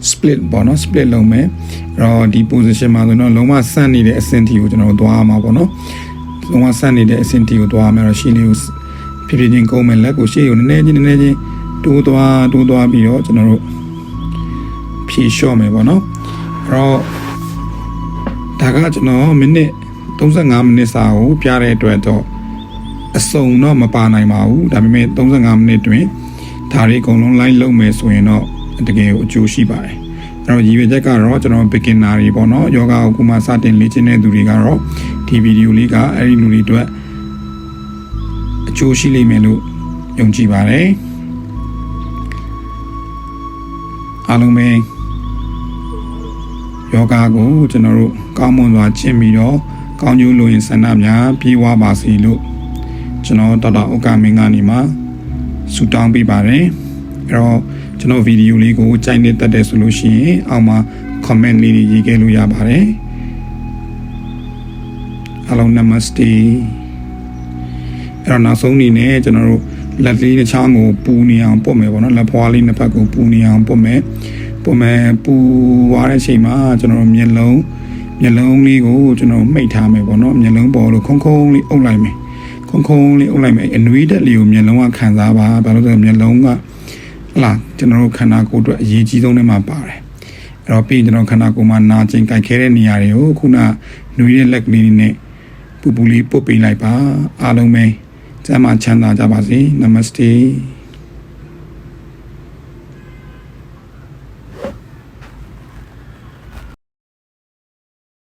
split ပေါ့နော် split လုပ်မယ်အဲ့တော့ဒီ position မှာဆိုတော့လုံးဝဆန့်နေတဲ့အဆင့်တီကိုကျွန်တော်သွားမှာပေါ့နော်လုံးဝဆန့်နေတဲ့အဆင့်တီကိုသွားမယ်တော့ရှေ့လေးကိုဖြည်းဖြည်းချင်းကုန်းမယ်လက်ကိုရှေ့ကိုနည်းနည်းချင်းတိုးသွားပြီးတော့ကျွန်တော်တို့ဖြည့်လျှော့မယ်ပေါ့နော်အဲ့တော့ဒါကကျွန်တော်မိနစ်35မိနစ်စာကိုပြတဲ့အတွက်တော့အစုံတော့မပါနိုင်ပါဘူးဒါပေမဲ့35မိနစ်တွင်ဒါတွေအကုန်လုံး line လုပ်မယ်ဆိုရင်တော့တကယ်ကိုအကျိုးရှိပါတယ်အဲ့တော့ရည်ရွယ်ချက်ကတော့ကျွန်တော် beginner တွေပေါ့နော်ယောဂကိုခုမှစတင်လေ့ကျင့်တဲ့သူတွေကတော့ဒီဗီဒီယိုလေးကအဲ့ဒီလူတွေအတွက်အကျိုးရှိလိမ့်မယ်လို့ယုံကြည်ပါတယ်အားလုံးပဲ ယောဂကိုကျွန်တော်တို့ကောင်းမွန်စွာကျင့်ပြီးတော့ကောင်းကျိုးလိုရင်ဆန္ဒများပြေဝပါစေလို့ကျွန်တော်ဒေါက်တာဥက္ကမင်းကနေမှဆုတောင်းပေးပါတယ်အဲ့တော့ကျွန်တော်ဗီဒီယိုလေးကိုကြိုက်နေတတ်တယ်ဆိုလို့ရှိရင်အောက်မှာ comment လေးတွေရေးခဲ့လို့ရပါတယ်အားလုံး namaste အဲ့တော့နောက်ဆုံးအနေနဲ့ကျွန်တော်တို့လက်လေးတစ်ချောင်းကိုပူနေအောင်ပုတ်မယ်ပေါ့နော်လက်ဖွားလေးနှစ်ဖက်ကိုပူနေအောင်ပုတ်မယ်ပူသွားတဲ့အချိန်မှာကျွန်တော်တို့မျက်လုံးလေးကိုကျွန်တော်မှိတ်ထားမယ်ပေါ့နော်မျက်လုံးပေါ်လို့ခုံလေးအုပ်လိုက်မယ်ခုံလေးအုပ်လိုက်မယ်အနွေးတက်လေးကိုမျက်လုံးကခံစားပါဘာလို့လဲဆိုတော့မျက်လုံးကကျွန်တော်တို့ခန္ဓာကိုယ်အတွက်အရေးကြီးဆုံးတွေမှာပါတယ်အဲ့တော့ပြီးရင်ကျွန်တော်ခန္ဓာကိုယ်မှာနာကျင်ကြိုက်ခဲတဲ့နေရာတွေကိုခုနနွေးတဲ့လက်ကလေးနဲ့ပူလေးပုတ်ပေးလိုက်ပါအားလုံးပဲကျမ်းမာချမ်းသာကြပါစေ Namaste